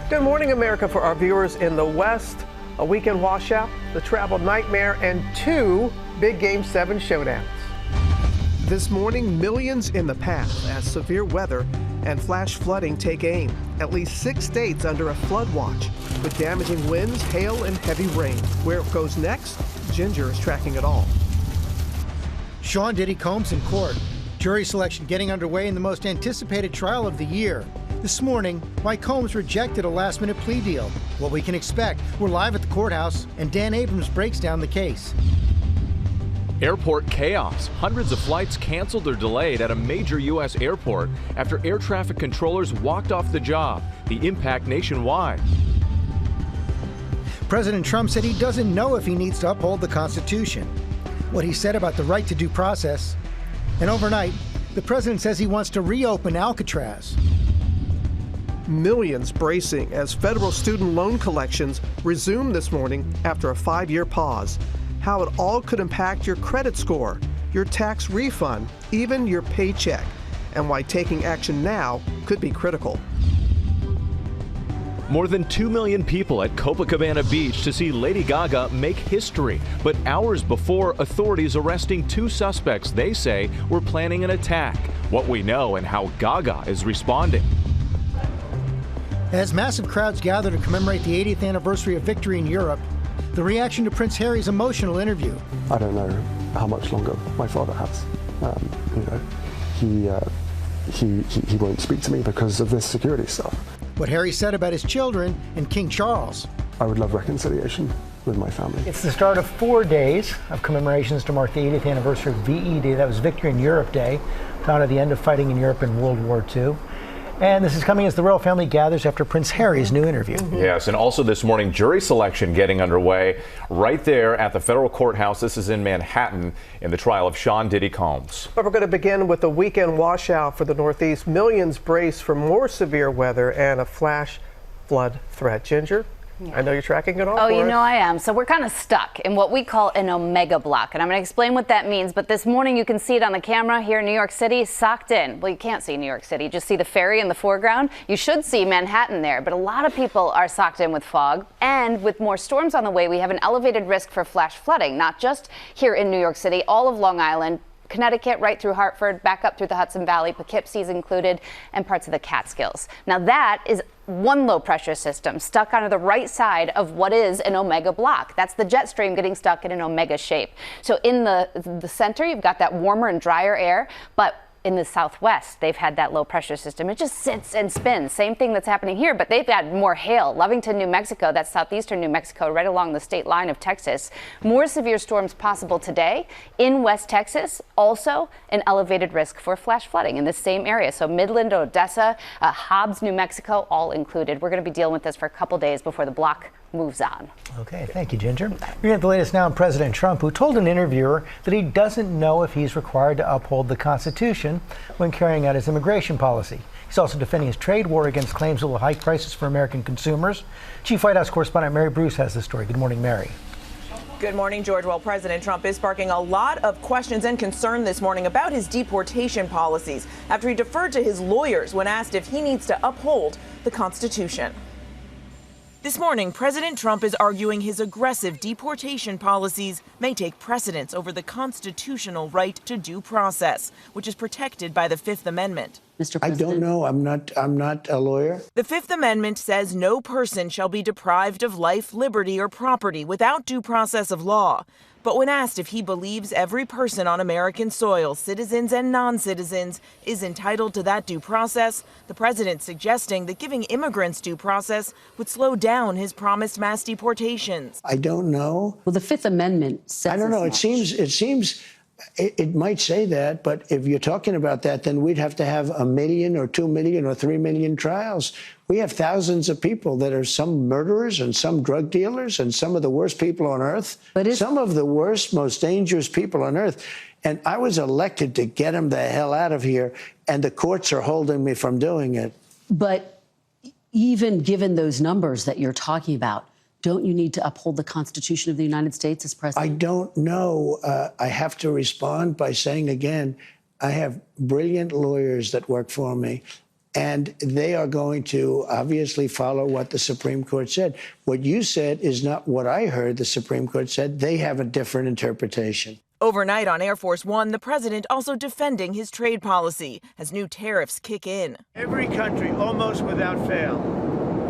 Good morning, America. For our viewers in the West, a weekend washout, the travel nightmare, and two big Game 7 showdowns. This morning, millions in the path as severe weather and flash flooding take aim. At least 6 states under a flood watch with damaging winds, hail, and heavy rain. Where it goes next, Ginger is tracking it all. Sean Diddy Combs in court. Jury selection getting underway in the most anticipated trial of the year. This morning, why Combs rejected a last-minute plea deal. What we can expect. We're live at the courthouse, and Dan Abrams breaks down the case. Airport chaos. Hundreds of flights canceled or delayed at a major U.S. airport after air traffic controllers walked off the job. The impact nationwide. President Trump said he doesn't know if he needs to uphold the Constitution. What he said about the right to due process. And overnight, the president says he wants to reopen Alcatraz. Millions bracing as federal student loan collections resume this morning after a 5-year pause. How it all could impact your credit score, your tax refund, even your paycheck, and why taking action now could be critical. More than 2 million people at Copacabana Beach to see Lady Gaga make history. But hours before, authorities arresting 2 suspects they say were planning an attack. What we know and how Gaga is responding. As massive crowds gather to commemorate the 80th anniversary of victory in Europe, the reaction to Prince Harry's emotional interview. I don't know how much longer my father has. He won't speak to me because of this security stuff. What Harry said about his children and King Charles. I would love reconciliation with my family. It's the start of 4 days of commemorations to mark the 80th anniversary of VE Day. That was Victory in Europe Day, to honor the end of fighting in Europe in World War II. And this is coming as the royal family gathers after Prince Harry's new interview. Yes, and also this morning, jury selection getting underway right there at the federal courthouse. This is in Manhattan in the trial of Sean Diddy Combs. But we're going to begin with the weekend washout for the Northeast. Millions brace for more severe weather and a flash flood threat. Ginger? Yeah. I know you're tracking it all. Oh, you know I am. So we're kind of stuck in what we call an omega block, and I'm going to explain what that means. But this morning you can see it on the camera here in New York City, socked in. Well, you can't see New York City, you just see the ferry in the foreground. You should see Manhattan there, but a lot of people are socked in with fog, and with more storms on the way, we have an elevated risk for flash flooding, not just here in New York City, all of Long Island, Connecticut, right through Hartford, back up through the Hudson Valley, Poughkeepsie's included, and parts of the Catskills. Now that is one low pressure system stuck on the right side of what is an omega block. That's the jet stream getting stuck in an omega shape. So in the center, you've got that warmer and drier air, but in the southwest, they've had that low pressure system. It just sits and spins. Same thing that's happening here, but they've got more hail. Lovington, New Mexico, that's southeastern New Mexico, right along the state line of Texas. More severe storms possible today. In West Texas, also an elevated risk for flash flooding in the same area. So Midland, Odessa, Hobbs, New Mexico, all included. We're going to be dealing with this for a couple days before the block moves on. Okay, thank you, Ginger. We're at the latest now on President Trump, who told an interviewer that he doesn't know if he's required to uphold the Constitution when carrying out his immigration policy. He's also defending his trade war against claims it will hike prices for American consumers. Chief White House correspondent Mary Bruce has the story. Good morning, Mary. Good morning, George. Well, President Trump is sparking a lot of questions and concern this morning about his deportation policies after he deferred to his lawyers when asked if he needs to uphold the Constitution. This morning, President Trump is arguing his aggressive deportation policies may take precedence over the constitutional right to due process, which is protected by the Fifth Amendment. Mr. President? I don't know. I'm not a lawyer. The Fifth Amendment says no person shall be deprived of life, liberty, or property without due process of law. But when asked if he believes every person on American soil, citizens and non-citizens, is entitled to that due process, the president suggesting that giving immigrants due process would slow down his promised mass deportations. I don't know. Well, the Fifth Amendment says I don't know. It seems it might say that, but if you're talking about that, then we'd have to have 1 million or 2 million or 3 million trials. We have thousands of people that are some murderers and some drug dealers and some of the worst people on earth, some of the worst, most dangerous people on earth. And I was elected to get them the hell out of here, and the courts are holding me from doing it. But even given those numbers that you're talking about, don't you need to uphold the Constitution of the United States as president? I don't know. I have to respond by saying again, I have brilliant lawyers that work for me, and they are going to obviously follow what the Supreme Court said. What you said is not what I heard the Supreme Court said. They have a different interpretation. Overnight on Air Force One, the president also defending his trade policy as new tariffs kick in. Every country, almost without fail,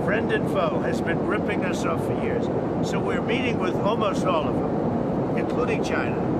friend and foe, has been ripping us off for years. So we're meeting with almost all of them, including China.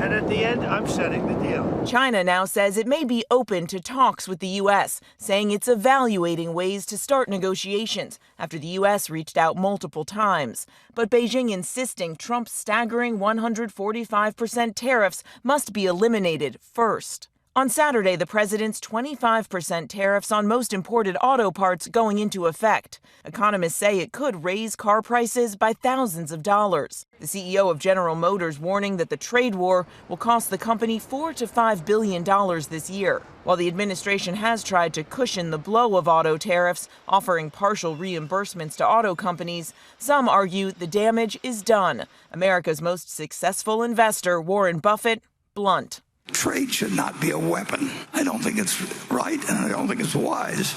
And at the end, I'm setting the deal. China now says it may be open to talks with the U.S., saying it's evaluating ways to start negotiations after the U.S. reached out multiple times. But Beijing insisting Trump's staggering 145% tariffs must be eliminated first. On Saturday, the president's 25% tariffs on most imported auto parts going into effect. Economists say it could raise car prices by thousands of dollars. The CEO of General Motors warning that the trade war will cost the company $4 to $5 billion this year. While the administration has tried to cushion the blow of auto tariffs, offering partial reimbursements to auto companies, some argue the damage is done. America's most successful investor, Warren Buffett, blunt. Trade should not be a weapon. I don't think it's right, and I don't think it's wise.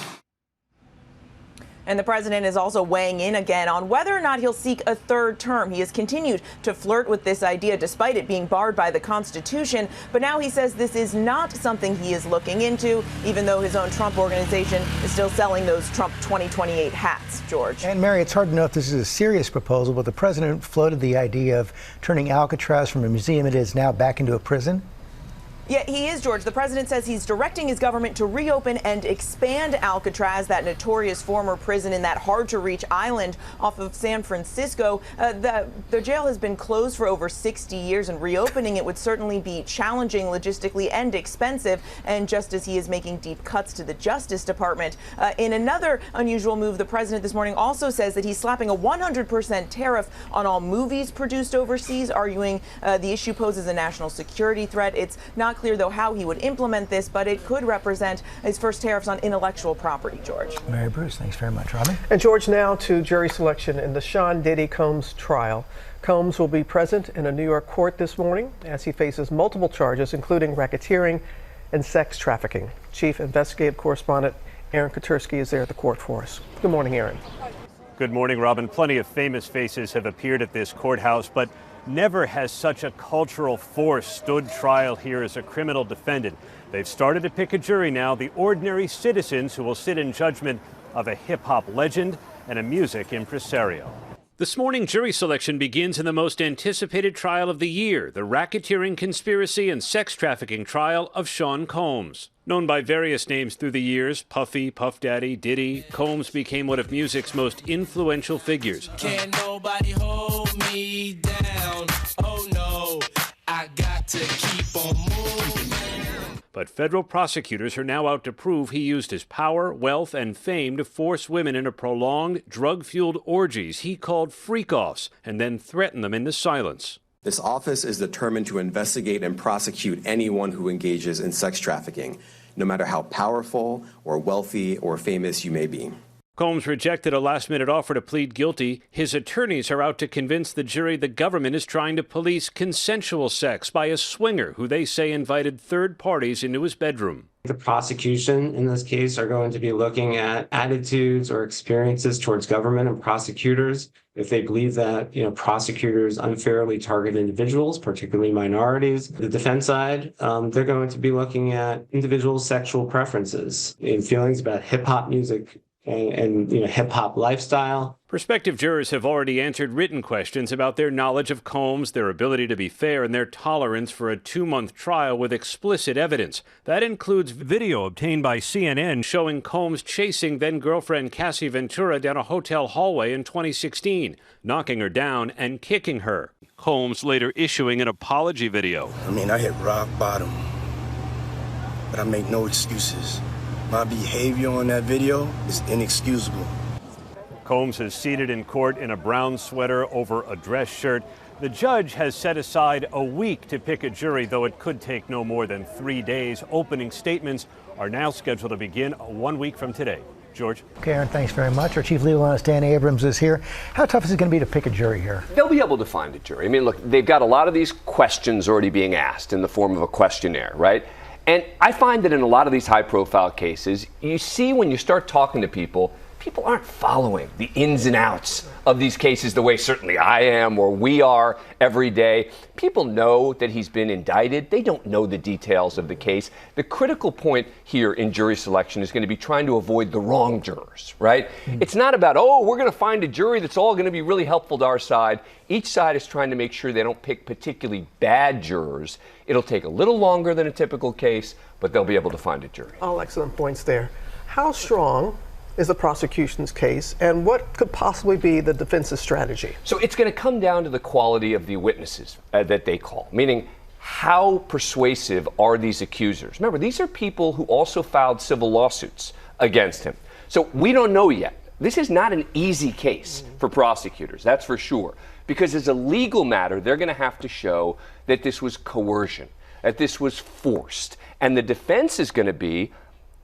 And the president is also weighing in again on whether or not he'll seek a third term. He has continued to flirt with this idea despite it being barred by the Constitution. But now he says this is not something he is looking into, even though his own Trump organization is still selling those Trump 2028 hats. George. And Mary, it's hard to know if this is a serious proposal, but the president floated the idea of turning Alcatraz from a museum it is now back into a prison. Yeah, he is, George. The president says he's directing his government to reopen and expand Alcatraz, that notorious former prison in that hard-to-reach island off of San Francisco. The jail has been closed for over 60 years, and reopening it would certainly be challenging logistically and expensive. And just as he is making deep cuts to the Justice Department, in another unusual move, the president this morning also says that he's slapping a 100% tariff on all movies produced overseas, arguing the issue poses a national security threat. It's not clear, though, how he would implement this, but it could represent his first tariffs on intellectual property. George. Mary Bruce, thanks very much. Robin? And George, now to jury selection in the Sean Diddy Combs trial. Combs will be present in a New York court this morning as he faces multiple charges, including racketeering and sex trafficking. Chief investigative correspondent Aaron Katersky is there at the court for us. Good morning, Aaron. Good morning, Robin. Plenty of famous faces have appeared at this courthouse, but never has such a cultural force stood trial here as a criminal defendant. They've started to pick a jury now, the ordinary citizens who will sit in judgment of a hip-hop legend and a music impresario. This morning, jury selection begins in the most anticipated trial of the year, the racketeering, conspiracy, and sex trafficking trial of Sean Combs. Known by various names through the years, Puffy, Puff Daddy, Diddy, Combs became one of music's most influential figures. Can't nobody hold me down. Oh no, I got to keep on moving. But federal prosecutors are now out to prove he used his power, wealth, and fame to force women into prolonged, drug-fueled orgies he called freak-offs, and then threaten them into silence. This office is determined to investigate and prosecute anyone who engages in sex trafficking, no matter how powerful or wealthy or famous you may be. Combs rejected a last-minute offer to plead guilty. His attorneys are out to convince the jury the government is trying to police consensual sex by a swinger who they say invited third parties into his bedroom. The prosecution in this case are going to be looking at attitudes or experiences towards government and prosecutors. If they believe that, prosecutors unfairly target individuals, particularly minorities. The defense side, they're going to be looking at individuals' sexual preferences and feelings about hip-hop music and hip-hop lifestyle. Prospective jurors have already answered written questions about their knowledge of Combs, their ability to be fair, and their tolerance for a 2-month trial with explicit evidence. That includes video obtained by CNN showing Combs chasing then-girlfriend Cassie Ventura down a hotel hallway in 2016, knocking her down and kicking her. Combs later issuing an apology video. I hit rock bottom, but I make no excuses. My behavior on that video is inexcusable. Combs is seated in court in a brown sweater over a dress shirt. The judge has set aside a week to pick a jury, though it could take no more than 3 days. Opening statements are now scheduled to begin 1 week from today. George? Okay, Aaron, thanks very much. Our chief legal analyst, Dan Abrams, is here. How tough is it going to be to pick a jury here? They'll be able to find a jury. Look, they've got a lot of these questions already being asked in the form of a questionnaire, right? And I find that in a lot of these high-profile cases, you see when you start talking to people, people aren't following the ins and outs of these cases the way certainly I am or we are every day. People know that he's been indicted. They don't know the details of the case. The critical point here in jury selection is going to be trying to avoid the wrong jurors, right? It's not about, oh, we're going to find a jury that's all going to be really helpful to our side. Each side is trying to make sure they don't pick particularly bad jurors. It'll take a little longer than a typical case, but they'll be able to find a jury. All excellent points there. How strong is the prosecution's case, and what could possibly be the defense's strategy? So it's going to come down to the quality of the witnesses that they call, meaning how persuasive are these accusers? Remember, these are people who also filed civil lawsuits against him. So we don't know yet. This is not an easy case for prosecutors, that's for sure, because as a legal matter, they're going to have to show that this was coercion, that this was forced, and the defense is going to be,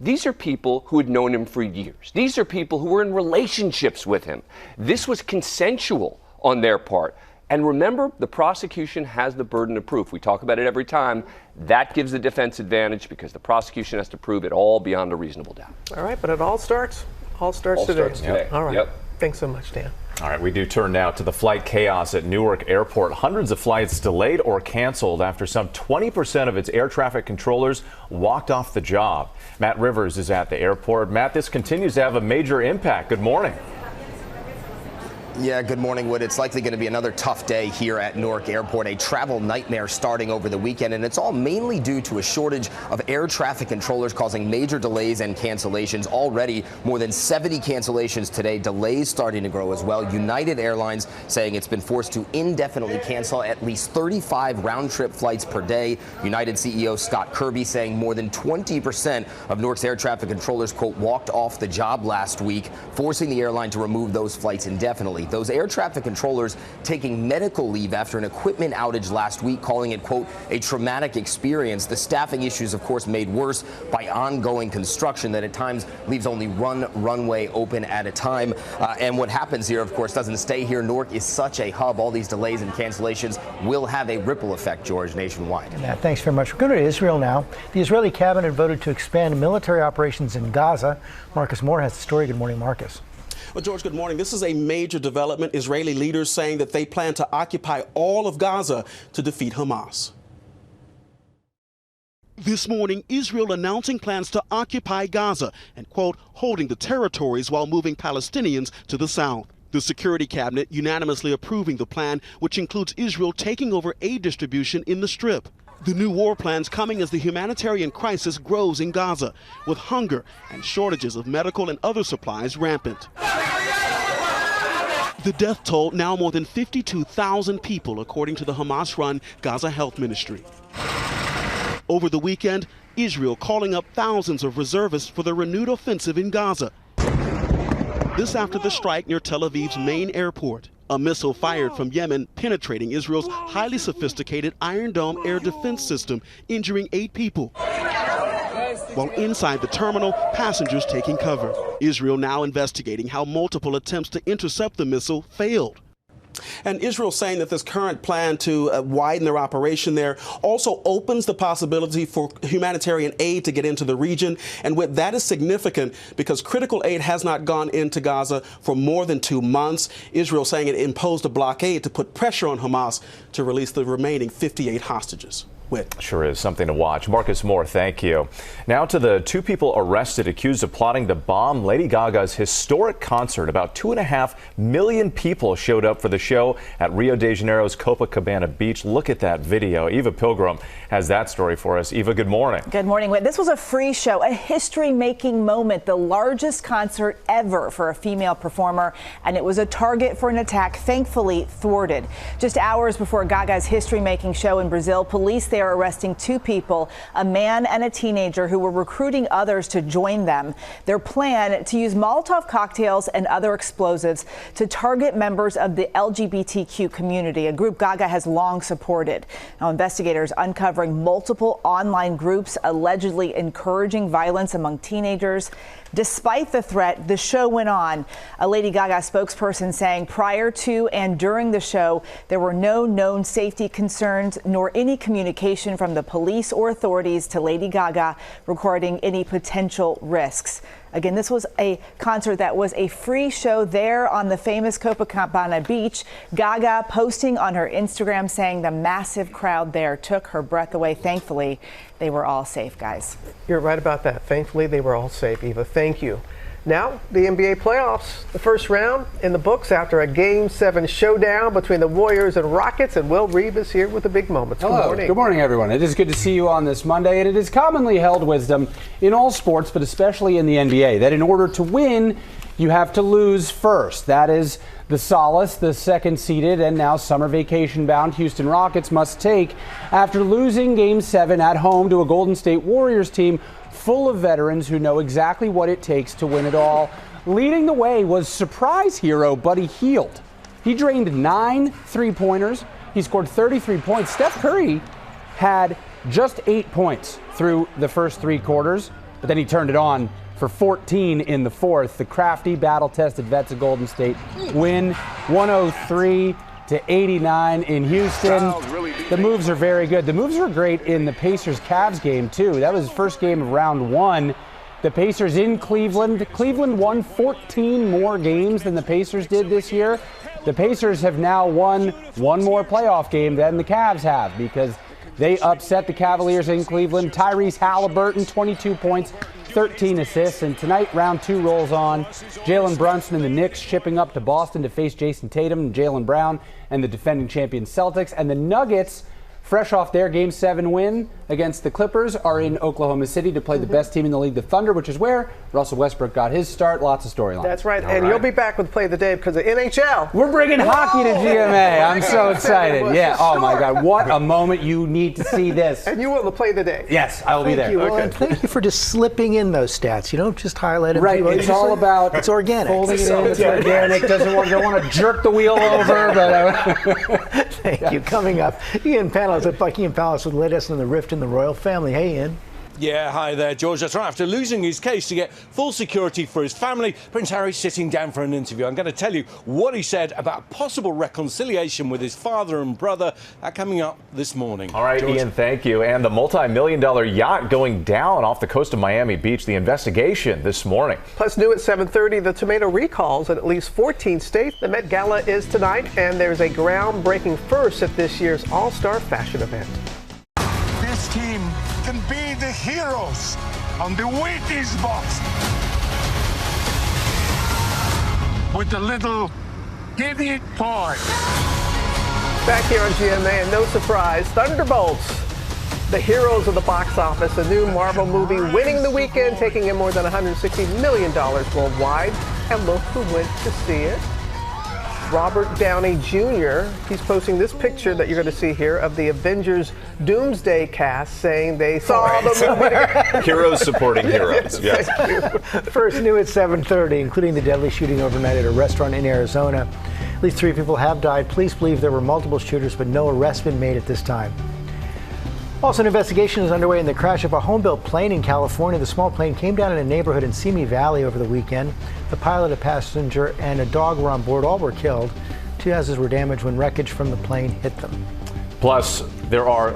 these are people who had known him for years. These are people who were in relationships with him. This was consensual on their part. And remember, the prosecution has the burden of proof. We talk about it every time. That gives the defense advantage because the prosecution has to prove it all beyond a reasonable doubt. All right, but it all starts today. All right. Yep. Thanks so much, Dan. All right, we do turn now to the flight chaos at Newark Airport. Hundreds of flights delayed or canceled after some 20% of its air traffic controllers walked off the job. Matt Rivers is at the airport. Matt, this continues to have a major impact. Good morning. Yeah, good morning, Wood. It's likely going to be another tough day here at Newark Airport, a travel nightmare starting over the weekend, and it's all mainly due to a shortage of air traffic controllers causing major delays and cancellations. Already more than 70 cancellations today, delays starting to grow as well. United Airlines saying it's been forced to indefinitely cancel at least 35 round-trip flights per day. United CEO Scott Kirby saying more than 20% of Newark's air traffic controllers, quote, walked off the job last week, forcing the airline to remove those flights indefinitely. Those air traffic controllers taking medical leave after an equipment outage last week, calling it, quote, a traumatic experience. The staffing issues, of course, made worse by ongoing construction that at times leaves only one runway open at a time. And what happens here, of course, doesn't stay here. Newark is such a hub. All these delays and cancellations will have a ripple effect, George, nationwide. Matt, thanks very much. We're going to Israel now. The Israeli cabinet voted to expand military operations in Gaza. Marcus Moore has the story. Good morning, Marcus. Well, George, good morning. This is a major development. Israeli leaders saying that they plan to occupy all of Gaza to defeat Hamas. This morning, Israel announcing plans to occupy Gaza and, quote, holding the territories while moving Palestinians to the south. The Security Cabinet unanimously approving the plan, which includes Israel taking over aid distribution in the Strip. The new war plans coming as the humanitarian crisis grows in Gaza, with hunger and shortages of medical and other supplies rampant. The death toll now more than 52,000 people, according to the Hamas-run Gaza Health Ministry. Over the weekend, Israel calling up thousands of reservists for the renewed offensive in Gaza. This after the strike near Tel Aviv's main airport. A missile fired from Yemen penetrating Israel's highly sophisticated Iron Dome air defense system, injuring 8 people. While inside the terminal, passengers taking cover. Israel now investigating how multiple attempts to intercept the missile failed. And Israel saying that this current plan to widen their operation there also opens the possibility for humanitarian aid to get into the region. And that is significant because critical aid has not gone into Gaza for more than 2 months. Israel saying it imposed a blockade to put pressure on Hamas to release the remaining 58 hostages. Sure is something to watch. Marcus Moore, thank you. Now to the 2 people arrested accused of plotting to bomb Lady Gaga's historic concert. About 2.5 million people showed up for the show at Rio de Janeiro's Copacabana Beach. Look at that video. Eva Pilgrim has that story for us. Eva, good morning. Good morning. This was a free show, a history-making moment, the largest concert ever for a female performer, and it was a target for an attack, thankfully thwarted. Just hours before Gaga's history-making show in Brazil, police there are arresting 2 people, a man and a teenager who were recruiting others to join them. Their plan to use Molotov cocktails and other explosives to target members of the LGBTQ community, a group Gaga has long supported. Now, investigators uncovering multiple online groups allegedly encouraging violence among teenagers. Despite the threat, the show went on. A Lady Gaga spokesperson saying prior to and during the show, there were no known safety concerns nor any communication from the police or authorities to Lady Gaga regarding any potential risks. Again, this was a concert that was a free show there on the famous Copacabana beach. Gaga posting on her Instagram saying the massive crowd there took her breath away. Thankfully, they were all safe, guys. You're right about that. Thankfully, they were all safe, Eva. Thank you. Now, the NBA playoffs, the first round in the books after a Game 7 showdown between the Warriors and Rockets, and Will Reeve is here with the big moments. Hello. Good morning. Good morning, everyone. It is good to see you on this Monday, and it is commonly held wisdom in all sports, but especially in the NBA, that in order to win, you have to lose first. That is the solace the second-seeded and now summer vacation-bound Houston Rockets must take after losing Game 7 at home to a Golden State Warriors team full of veterans who know exactly what it takes to win it all. Leading the way was surprise hero Buddy Hield. He drained 9 3-pointers. He scored 33 points. Steph Curry had just 8 points through the first 3 quarters, but then he turned it on for 14 in the fourth. The crafty, battle-tested vets of Golden State win 103-89 in Houston. The moves are very good. The moves were great in the Pacers-Cavs game, too. That was the first game of round 1. The Pacers in Cleveland. Cleveland won 14 more games than the Pacers did this year. The Pacers have now won one more playoff game than the Cavs have because they upset the Cavaliers in Cleveland. Tyrese Halliburton, 22 points, 13 assists. And tonight, round 2 rolls on. Jalen Brunson and the Knicks shipping up to Boston to face Jason Tatum and Jaylen Brown and the defending champion Celtics. And the Nuggets, fresh off their Game 7 win against the Clippers, are in Oklahoma City to play the best team in the league, the Thunder, which is where Russell Westbrook got his start. Lots of storylines. That's right. And you'll be back with Play of the Day because of NHL. We're bringing hockey to GMA. I'm so excited. Yeah. Oh, my God. What a moment. You need to see this. And you will the Play of the Day. Yes, I will be there. Thank you. Well, and thank you for just slipping in those stats. You don't just highlight them. Right. It's all about it's organic. Folding it in. It's organic. Don't want to jerk the wheel over. But thank you. Coming up, Ian Pannell is at Buckingham Palace with the latest on the rift in the royal family. Hey, Ian. Yeah, hi there, George. That's right. After losing his case to get full security for his family, Prince Harry's sitting down for an interview. I'm going to tell you what he said about possible reconciliation with his father and brother. Coming up this morning. All right, George. Ian, thank you. And the multi-million-dollar yacht going down off the coast of Miami Beach, the investigation this morning. Plus, new at 7:30, the tomato recalls in at least 14 states. The Met Gala is tonight, and there's a groundbreaking first at this year's All-Star Fashion event. This team can be the heroes on the Wheaties box with the little giddy toy. Back here on GMA, and no surprise, Thunderbolts, the heroes of the box office, a new Marvel movie winning the weekend, taking in more than $160 million worldwide. And look who went to see it. Robert Downey Jr. He's posting this picture that you're going to see here of the Avengers Doomsday cast saying they saw the movie. Heroes supporting heroes. Yes. First new at 7:30, including the deadly shooting overnight at a restaurant in Arizona. At least 3 people have died. Police believe there were multiple shooters, but no arrests been made at this time. Also, an investigation is underway in the crash of a home-built plane in California. The small plane came down in a neighborhood in Simi Valley over the weekend. The pilot, a passenger, and a dog were on board. All were killed. 2 houses were damaged when wreckage from the plane hit them. Plus, there are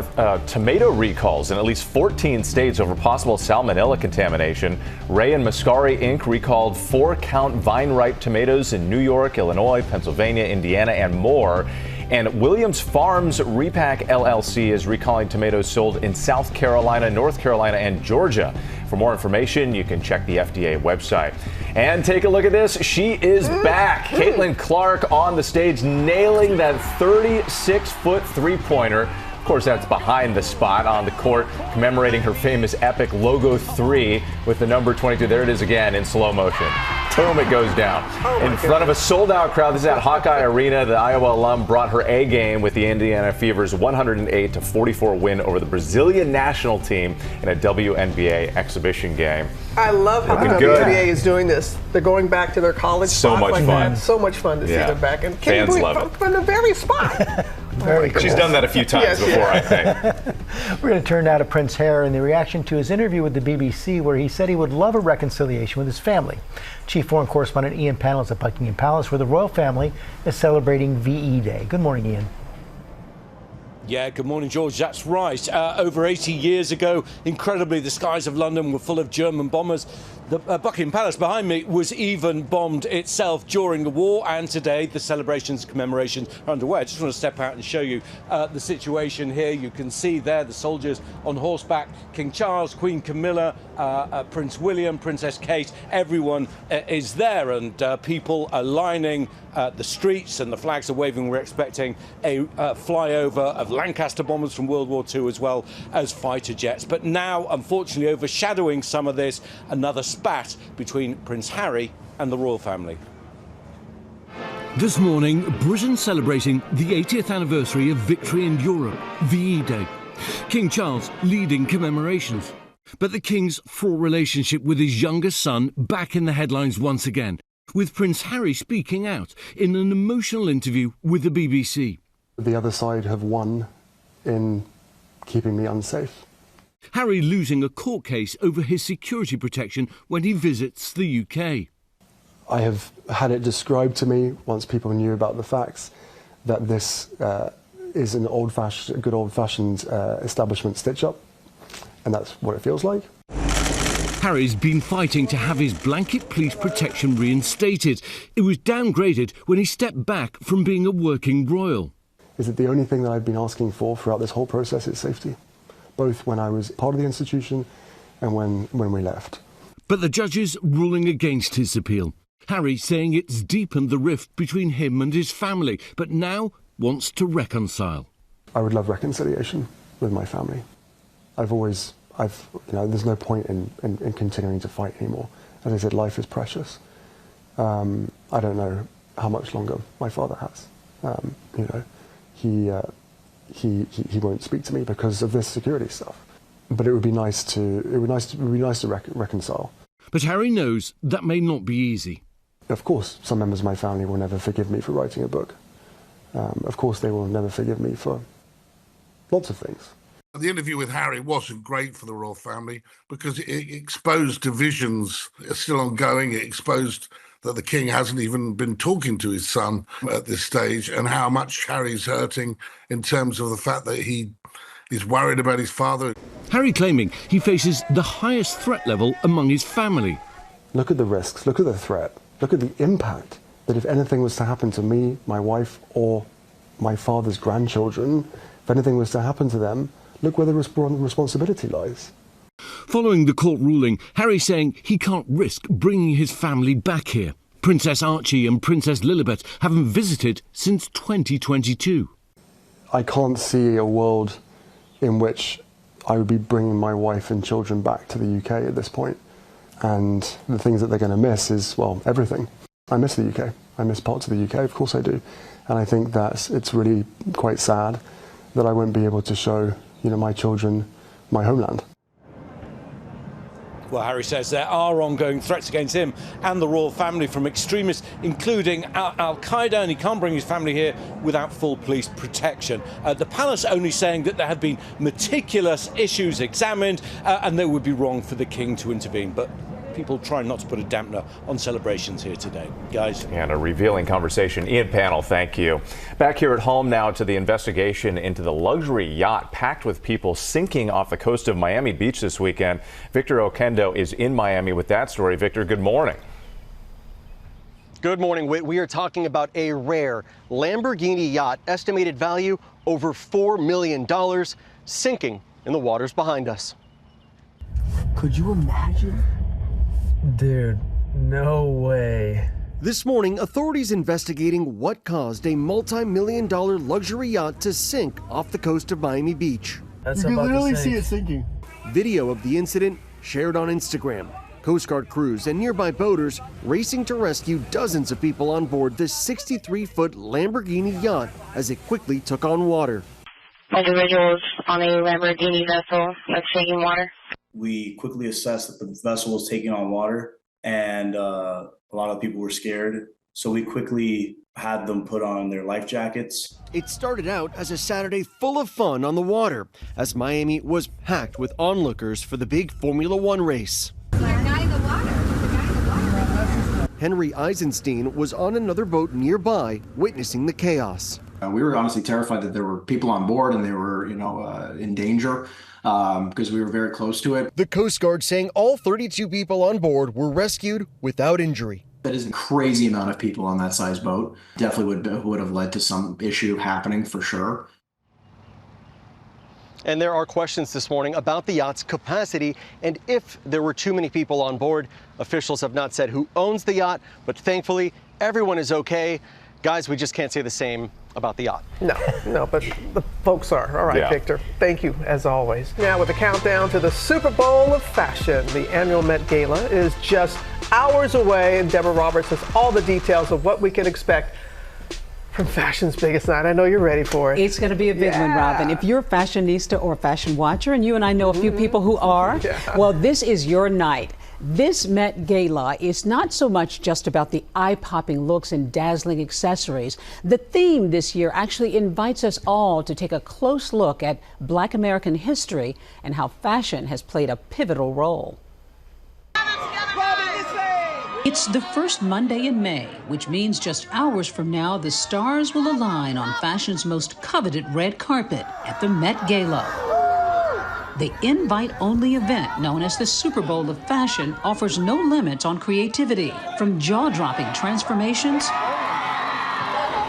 tomato recalls in at least 14 states over possible salmonella contamination. Ray and Mascari Inc. recalled 4-count vine-ripe tomatoes in New York, Illinois, Pennsylvania, Indiana, and more. And Williams Farms Repack LLC is recalling tomatoes sold in South Carolina, North Carolina, and Georgia. For more information, you can check the FDA website. And take a look at this. She is back. Caitlin Clark on the stage, nailing that 36-foot three-pointer. Of course, that's behind the spot on the court, commemorating her famous epic Logo 3 with the number 22. There it is again in slow motion. Boom, it goes down. In front of a sold-out crowd. This is at Hawkeye Arena. The Iowa alum brought her A game with the Indiana Fever's 108-44 win over the Brazilian national team in a WNBA exhibition game. I love how the WNBA is doing this. They're going back to their college spots. So much fun. So much fun to see them back. And fans love it. From the very spot. Very cool. She's done that a few times before, I think. We're going to turn now to Prince Harry and the reaction to his interview with the BBC, where he said he would love a reconciliation with his family. Chief Foreign Correspondent Ian Pannell is at Buckingham Palace, where the royal family is celebrating VE Day. Good morning, Ian. Yeah, good morning, George. That's right. Over 80 years ago, incredibly, the skies of London were full of German bombers. The Buckingham Palace behind me was even bombed itself during the war, and today the celebrations, commemorations are underway. I just want to step out and show you the situation here. You can see there the soldiers on horseback, King Charles, Queen Camilla, Prince William, Princess Kate, everyone is there, and people are lining the streets and the flags are waving. We're expecting a flyover of Lancaster bombers from World War II as well as fighter jets. But now, unfortunately, overshadowing some of this, another spat between Prince Harry and the royal family. This morning, Britain celebrating the 80th anniversary of victory in Europe, VE Day. King Charles leading commemorations. But the King's fraught relationship with his youngest son back in the headlines once again, with Prince Harry speaking out in an emotional interview with the BBC. The other side have won in keeping me unsafe. Harry losing a court case over his security protection when he visits the UK. I have had it described to me, once people knew about the facts, that this is an good old-fashioned establishment stitch-up, and that's what it feels like. Harry's been fighting to have his blanket police protection reinstated. It was downgraded when he stepped back from being a working royal. Is it the only thing that I've been asking for throughout this whole process is safety, both when I was part of the institution and when we left. But the judges ruling against his appeal. Harry saying it's deepened the rift between him and his family, but now wants to reconcile. I would love reconciliation with my family. There's no point in continuing to fight anymore. As I said, life is precious. I don't know how much longer my father has. He won't speak to me because of this security stuff. But it would be nice to reconcile. But Harry knows that may not be easy. Of course, some members of my family will never forgive me for writing a book. Of course, they will never forgive me for lots of things. The interview with Harry wasn't great for the royal family because it exposed divisions still ongoing. It exposed that the king hasn't even been talking to his son at this stage, and how much Harry's hurting in terms of the fact that he is worried about his father. Harry claiming he faces the highest threat level among his family. Look at the risks, look at the threat, look at the impact that if anything was to happen to me, my wife, or my father's grandchildren, if anything was to happen to them, look where the responsibility lies. Following the court ruling, Harry saying he can't risk bringing his family back here. Princess Archie and Princess Lilibet haven't visited since 2022. I can't see a world in which I would be bringing my wife and children back to the UK at this point. And the things that they're going to miss is, well, everything. I miss the UK. I miss parts of the UK, of course I do. And I think that it's really quite sad that I won't be able to show, my children my homeland. Well, Harry says there are ongoing threats against him and the royal family from extremists, including Al-Qaeda, and he can't bring his family here without full police protection. The palace only saying that there have been meticulous issues examined and they would be wrong for the king to intervene. But people try not to put a dampener on celebrations here today. Guys. And a revealing conversation. Ian Pannell, thank you. Back here at home now to the investigation into the luxury yacht packed with people sinking off the coast of Miami Beach this weekend. Victor Oquendo is in Miami with that story. Victor, good morning. Good morning, Whit. We are talking about a rare Lamborghini yacht, estimated value over $4 million, sinking in the waters behind us. Could you imagine? Dude, no way. This morning, authorities investigating what caused a multi-million-dollar luxury yacht to sink off the coast of Miami Beach. You can literally see it sinking. Video of the incident shared on Instagram. Coast Guard crews and nearby boaters racing to rescue dozens of people on board this 63-foot Lamborghini yacht as it quickly took on water. Individuals on a Lamborghini vessel that's taking water. We quickly assessed that the vessel was taking on water, and a lot of people were scared. So we quickly had them put on their life jackets. It started out as a Saturday full of fun on the water, as Miami was packed with onlookers for the big Formula One race. Henry Eisenstein was on another boat nearby, witnessing the chaos. We were honestly terrified that there were people on board and they were, in danger because we were very close to it. The Coast Guard saying all 32 people on board were rescued without injury. That is a crazy amount of people on that size boat. Definitely would have led to some issue happening for sure. And there are questions this morning about the yacht's capacity and if there were too many people on board. Officials have not said who owns the yacht, but thankfully everyone is okay. Guys, we just can't say the same about the yacht. No, but the folks are. All right, Yeah. Victor, thank you as always. Now with the countdown to the Super Bowl of fashion, the annual Met Gala is just hours away, and Deborah Roberts has all the details of what we can expect from fashion's biggest night. I know you're ready for it. It's going to be a big one, Robin. If you're a fashionista or a fashion watcher, and you and I know a few people who are, well, this is your night. This Met Gala is not so much just about the eye-popping looks and dazzling accessories. The theme this year actually invites us all to take a close look at Black American history and how fashion has played a pivotal role. It's the first Monday in May, which means just hours from now, the stars will align on fashion's most coveted red carpet at the Met Gala. The invite-only event known as the Super Bowl of Fashion offers no limits on creativity, from jaw-dropping transformations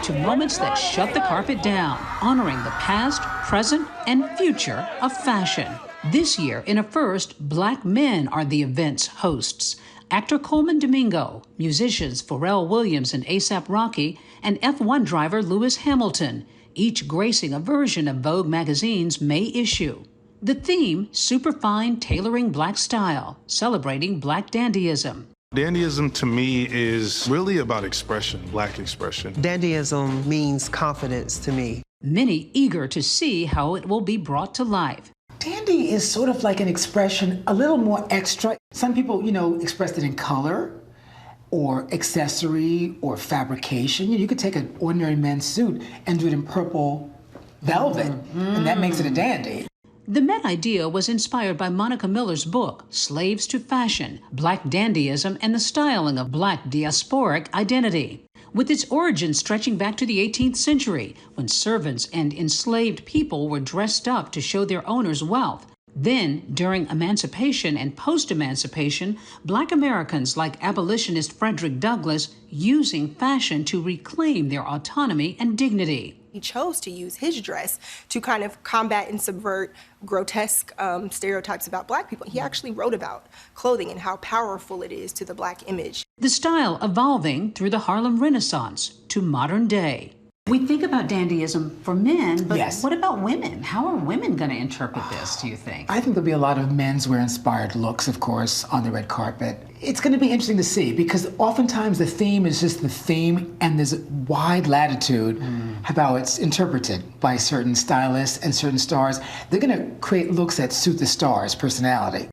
to moments that shut the carpet down, honoring the past, present, and future of fashion. This year, in a first, Black men are the event's hosts. Actor Coleman Domingo, musicians Pharrell Williams and A$AP Rocky, and F1 driver Lewis Hamilton, each gracing a version of Vogue magazine's May issue. The theme, Superfine Tailoring Black Style, celebrating Black dandyism. Dandyism to me is really about expression, Black expression. Dandyism means confidence to me. Many eager to see how it will be brought to life. Dandy is sort of like an expression, a little more extra. Some people, express it in color or accessory or fabrication. You could take an ordinary men's suit and do it in purple velvet, and that makes it a dandy. The Met idea was inspired by Monica Miller's book, Slaves to Fashion, Black Dandyism and the Styling of Black Diasporic Identity. With its origins stretching back to the 18th century, when servants and enslaved people were dressed up to show their owners' wealth. Then, during emancipation and post-emancipation, Black Americans like abolitionist Frederick Douglass using fashion to reclaim their autonomy and dignity. He chose to use his dress to kind of combat and subvert grotesque stereotypes about Black people. He actually wrote about clothing and how powerful it is to the Black image. The style evolving through the Harlem Renaissance to modern day. We think about dandyism for men, but what about women? How are women going to interpret this, do you think? I think there'll be a lot of menswear-inspired looks, of course, on the red carpet. It's going to be interesting to see, because oftentimes the theme is just the theme, and there's wide latitude how it's interpreted by certain stylists and certain stars. They're going to create looks that suit the star's personality.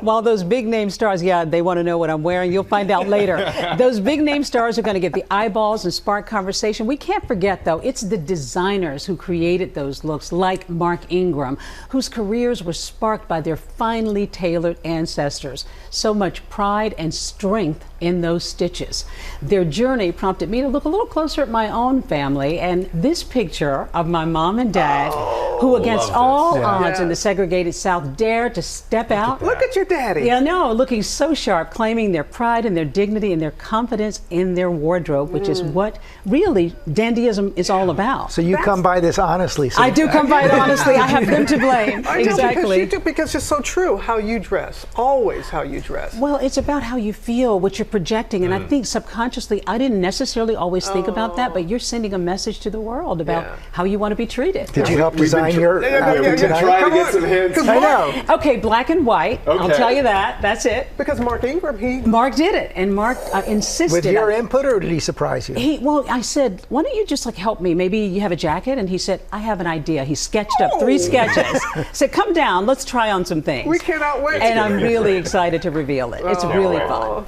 While those big name stars, they want to know what I'm wearing. You'll find out later. Those big name stars are going to get the eyeballs and spark conversation. We can't forget, though, it's the designers who created those looks, like Mark Ingram, whose careers were sparked by their finely tailored ancestors. So much pride and strength in those stitches. Their journey prompted me to look a little closer at my own family, and this picture of my mom and dad, who against all odds in the segregated South dared to step out. Look at your daddy. Yeah, no, looking so sharp, claiming their pride and their dignity and their confidence in their wardrobe, which is what really dandyism is all about. So you come by this honestly. So I do come by it honestly. I have them to blame. Exactly. Because it's so true how you dress, always how you dress. Well, it's about how you feel, what you're projecting, and I think subconsciously, I didn't necessarily always think about that, but you're sending a message to the world about how you want to be treated. Did you help design your outfit tonight? Trying to get some hints. I know. Okay, black and white. I'll tell you that. That's it. Because Mark Ingram, Mark did it, and Mark insisted. With your input, or did he surprise you? Well, I said, why don't you just help me? Maybe you have a jacket, and he said, I have an idea. He sketched up 3 sketches. Said, come down, let's try on some things. We cannot wait. And I'm really excited to reveal it. It's really fun.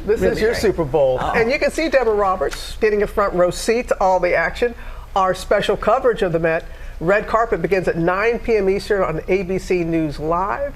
This really is your great. Super Bowl. Oh. And you can see Deborah Roberts getting a front row seat to all the action. Our special coverage of the Met red carpet begins at 9 p.m. Eastern on ABC News Live.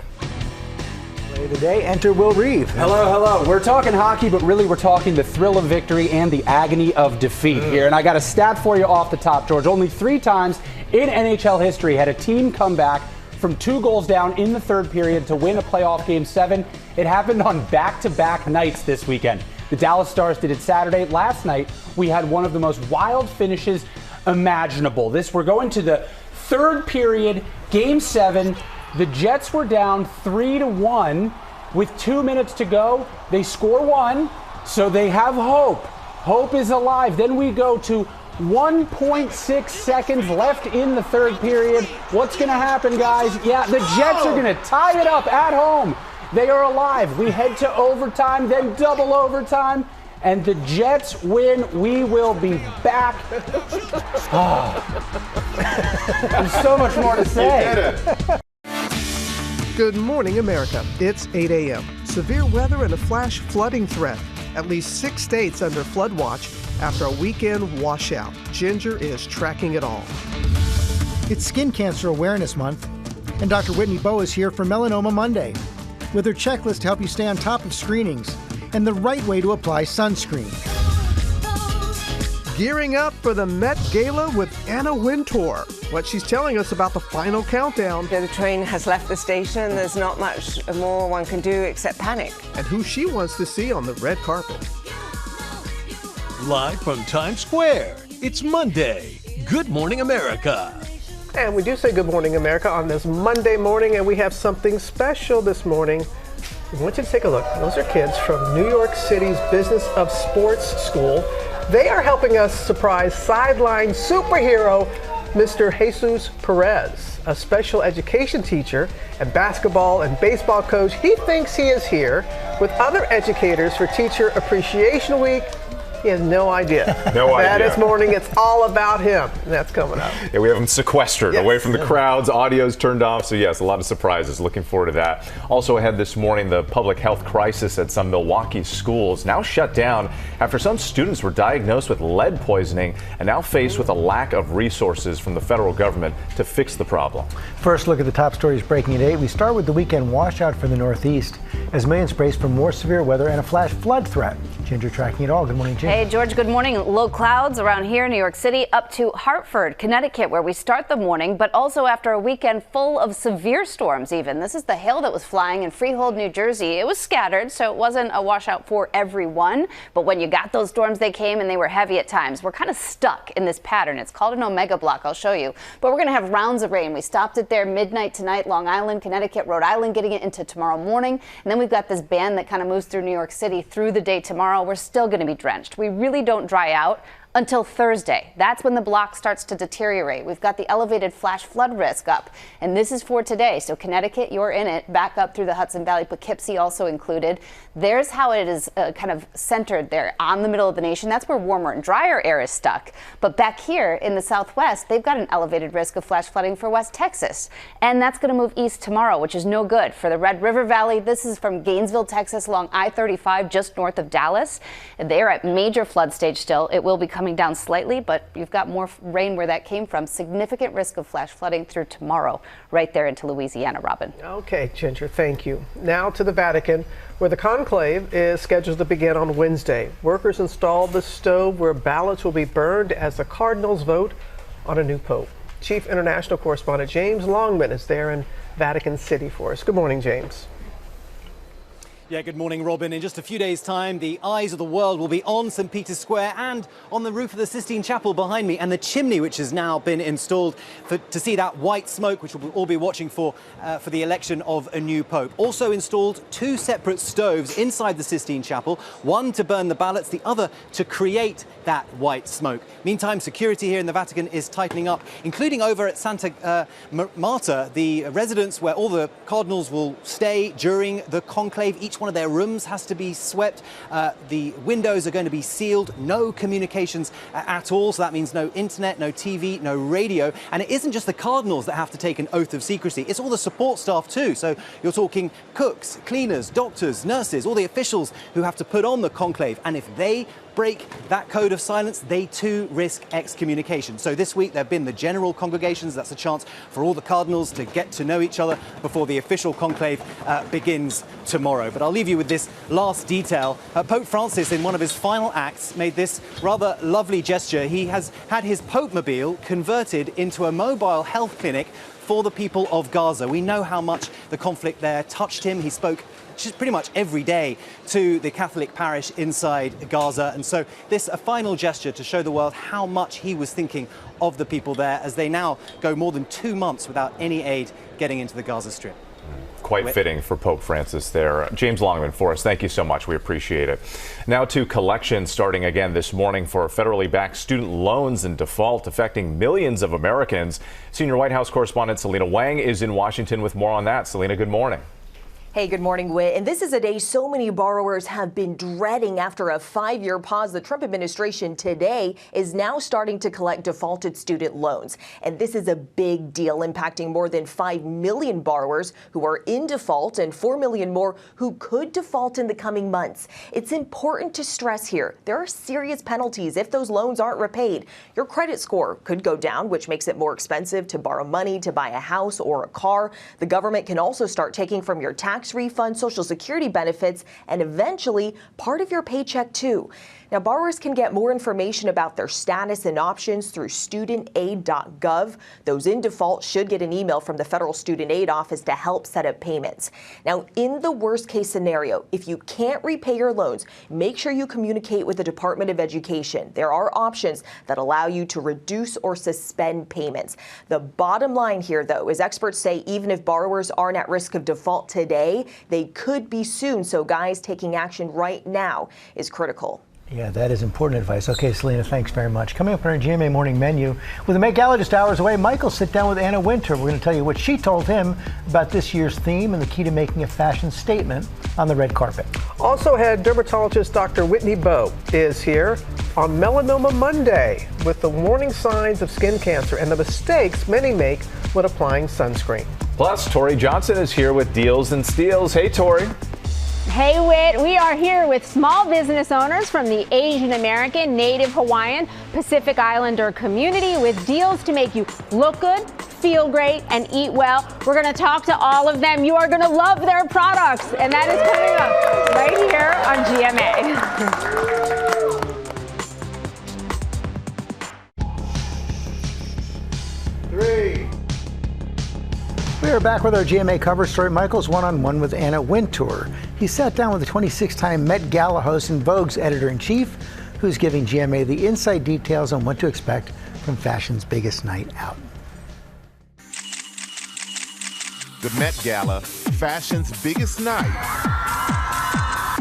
Play of the day, enter Will Reeve. Hello. We're talking hockey, but really we're talking the thrill of victory and the agony of defeat here. And I got a stat for you off the top, George. Only 3 times in NHL history had a team come back from 2 goals down in the third period to win a playoff Game 7. It happened on back-to-back nights this weekend. The Dallas Stars did it Saturday. Last night, we had one of the most wild finishes imaginable. We're going to the third period, Game 7. The Jets were down 3-1 with 2 minutes to go. They score 1, so they have hope. Hope is alive. Then we go to 1.6 seconds left in the third period. What's going to happen, guys? Yeah, the Jets are going to tie it up at home. They are alive. We head to overtime, then double overtime, and the Jets win. We will be back. There's so much more to say. Good morning, America. It's 8 a.m. Severe weather and a flash flooding threat. At least 6 states under flood watch after a weekend washout. Ginger is tracking it all. It's Skin Cancer Awareness Month, and Dr. Whitney Bowe is here for Melanoma Monday with her checklist to help you stay on top of screenings and the right way to apply sunscreen. Gearing up for the Met Gala with Anna Wintour. What she's telling us about the final countdown. The train has left the station. There's not much more one can do except panic. And who she wants to see on the red carpet. Live from Times Square, it's Monday. Good Morning America. And we do say Good Morning America on this Monday morning, and we have something special this morning. I want you to take a look. Those are kids from New York City's Business of Sports School. They are helping us surprise sideline superhero Mr. Jesus Perez, a special education teacher and basketball and baseball coach. He thinks he is here with other educators for Teacher Appreciation Week. He has no idea. No idea. That is morning. It's all about him. That's coming up. Yeah, we have him sequestered away from the crowds. Audio's turned off. So, yes, a lot of surprises. Looking forward to that. Also ahead this morning, the public health crisis at some Milwaukee schools now shut down after some students were diagnosed with lead poisoning and now faced with a lack of resources from the federal government to fix the problem. First look at the top stories breaking at 8. We start with the weekend washout for the Northeast as millions brace for more severe weather and a flash flood threat. Ginger tracking it all. Good morning, Ginger. Hey, George, good morning. Low clouds around here in New York City up to Hartford, Connecticut, where we start the morning, but also after a weekend full of severe storms even. This is the hail that was flying in Freehold, New Jersey. It was scattered, so it wasn't a washout for everyone. But when you got those storms, they came and they were heavy at times. We're kind of stuck in this pattern. It's called an omega block. I'll show you. But we're going to have rounds of rain. We stopped it there midnight tonight, Long Island, Connecticut, Rhode Island, getting it into tomorrow morning. And then we've got this band that kind of moves through New York City through the day tomorrow. We're still going to be drenched. We really don't dry out until Thursday. That's when the block starts to deteriorate. We've got the elevated flash flood risk up, and this is for today. So Connecticut, you're in it, back up through the Hudson Valley, Poughkeepsie also included. There's how it is kind of centered there on the middle of the nation. That's where warmer and drier air is stuck. But back here in the Southwest, they've got an elevated risk of flash flooding for West Texas. And that's going to move east tomorrow, which is no good for the Red River Valley. This is from Gainesville, Texas, along I-35, just north of Dallas. They're at major flood stage still. It will be coming down slightly, but you've got more rain where that came from. Significant risk of flash flooding through tomorrow, right there into Louisiana, Robin. Okay, Ginger, thank you. Now to the Vatican, where the conclave is scheduled to begin on Wednesday. Workers installed the stove where ballots will be burned as the cardinals vote on a new pope. Chief international correspondent James Longman is there in Vatican City for us. Good morning, James. Yeah, good morning, Robin. In just a few days' time, the eyes of the world will be on St. Peter's Square and on the roof of the Sistine Chapel behind me, and the chimney which has now been installed to see that white smoke, which we'll all be watching for the election of a new pope. Also installed 2 separate stoves inside the Sistine Chapel, one to burn the ballots, the other to create that white smoke. Meantime, security here in the Vatican is tightening up, including over at Santa Marta, the residence where all the cardinals will stay during the conclave. Each each one of their rooms has to be swept. The windows are going to be sealed, no communications at all. So that means no internet, no TV, no radio. And it isn't just the cardinals that have to take an oath of secrecy. It's all the support staff too. So you're talking cooks, cleaners, doctors, nurses, all the officials who have to put on the conclave. And if they break that code of silence, they too risk excommunication. So this week there have been the general congregations. That's a chance for all the cardinals to get to know each other before the official conclave begins tomorrow. But I'll leave you with this last detail. Pope Francis, in one of his final acts, made this rather lovely gesture. He has had his Pope-mobile converted into a mobile health clinic for the people of Gaza. We know how much the conflict there touched him. He spoke pretty much every day to the Catholic parish inside Gaza. And so this a final gesture to show the world how much he was thinking of the people there as they now go more than 2 months without any aid getting into the Gaza Strip. Quite fitting for Pope Francis there. James Longman for us. Thank you so much. We appreciate it. Now to collections starting again this morning for federally backed student loans in default affecting millions of Americans. Senior White House correspondent Selena Wang is in Washington with more on that. Selena, good morning. Hey, good morning, Whit. And this is a day so many borrowers have been dreading after a 5-year pause. The Trump administration today is now starting to collect defaulted student loans. And this is a big deal, impacting more than 5 million borrowers who are in default and 4 million more who could default in the coming months. It's important to stress here, there are serious penalties if those loans aren't repaid. Your credit score could go down, which makes it more expensive to borrow money to buy a house or a car. The government can also start taking from your tax refund, Social Security benefits, and eventually part of your paycheck too. Now, borrowers can get more information about their status and options through studentaid.gov. Those in default should get an email from the Federal Student Aid Office to help set up payments. Now, in the worst case scenario, if you can't repay your loans, make sure you communicate with the Department of Education. There are options that allow you to reduce or suspend payments. The bottom line here, though, is experts say even if borrowers aren't at risk of default today, they could be soon. So, guys, taking action right now is critical. Yeah, that is important advice. Okay, Selena, thanks very much. Coming up on our GMA Morning Menu, with the Met Gala just hours away, Michael sit down with Anna Wintour. We're going to tell you what she told him about this year's theme and the key to making a fashion statement on the red carpet. Also ahead, dermatologist Dr. Whitney Bowe is here on Melanoma Monday with the warning signs of skin cancer and the mistakes many make when applying sunscreen. Plus, Tori Johnson is here with Deals and Steals. Hey, Tori. Hey, Whit, we are here with small business owners from the Asian American, Native Hawaiian, Pacific Islander community with deals to make you look good, feel great, and eat well. We're going to talk to all of them. You are going to love their products, and that is coming up right here on GMA. 3. We are back with our GMA cover story. Michael's one-on-one with Anna Wintour. He sat down with the 26-time Met Gala host and Vogue's editor-in-chief, who's giving GMA the inside details on what to expect from fashion's biggest night out. The Met Gala, fashion's biggest night,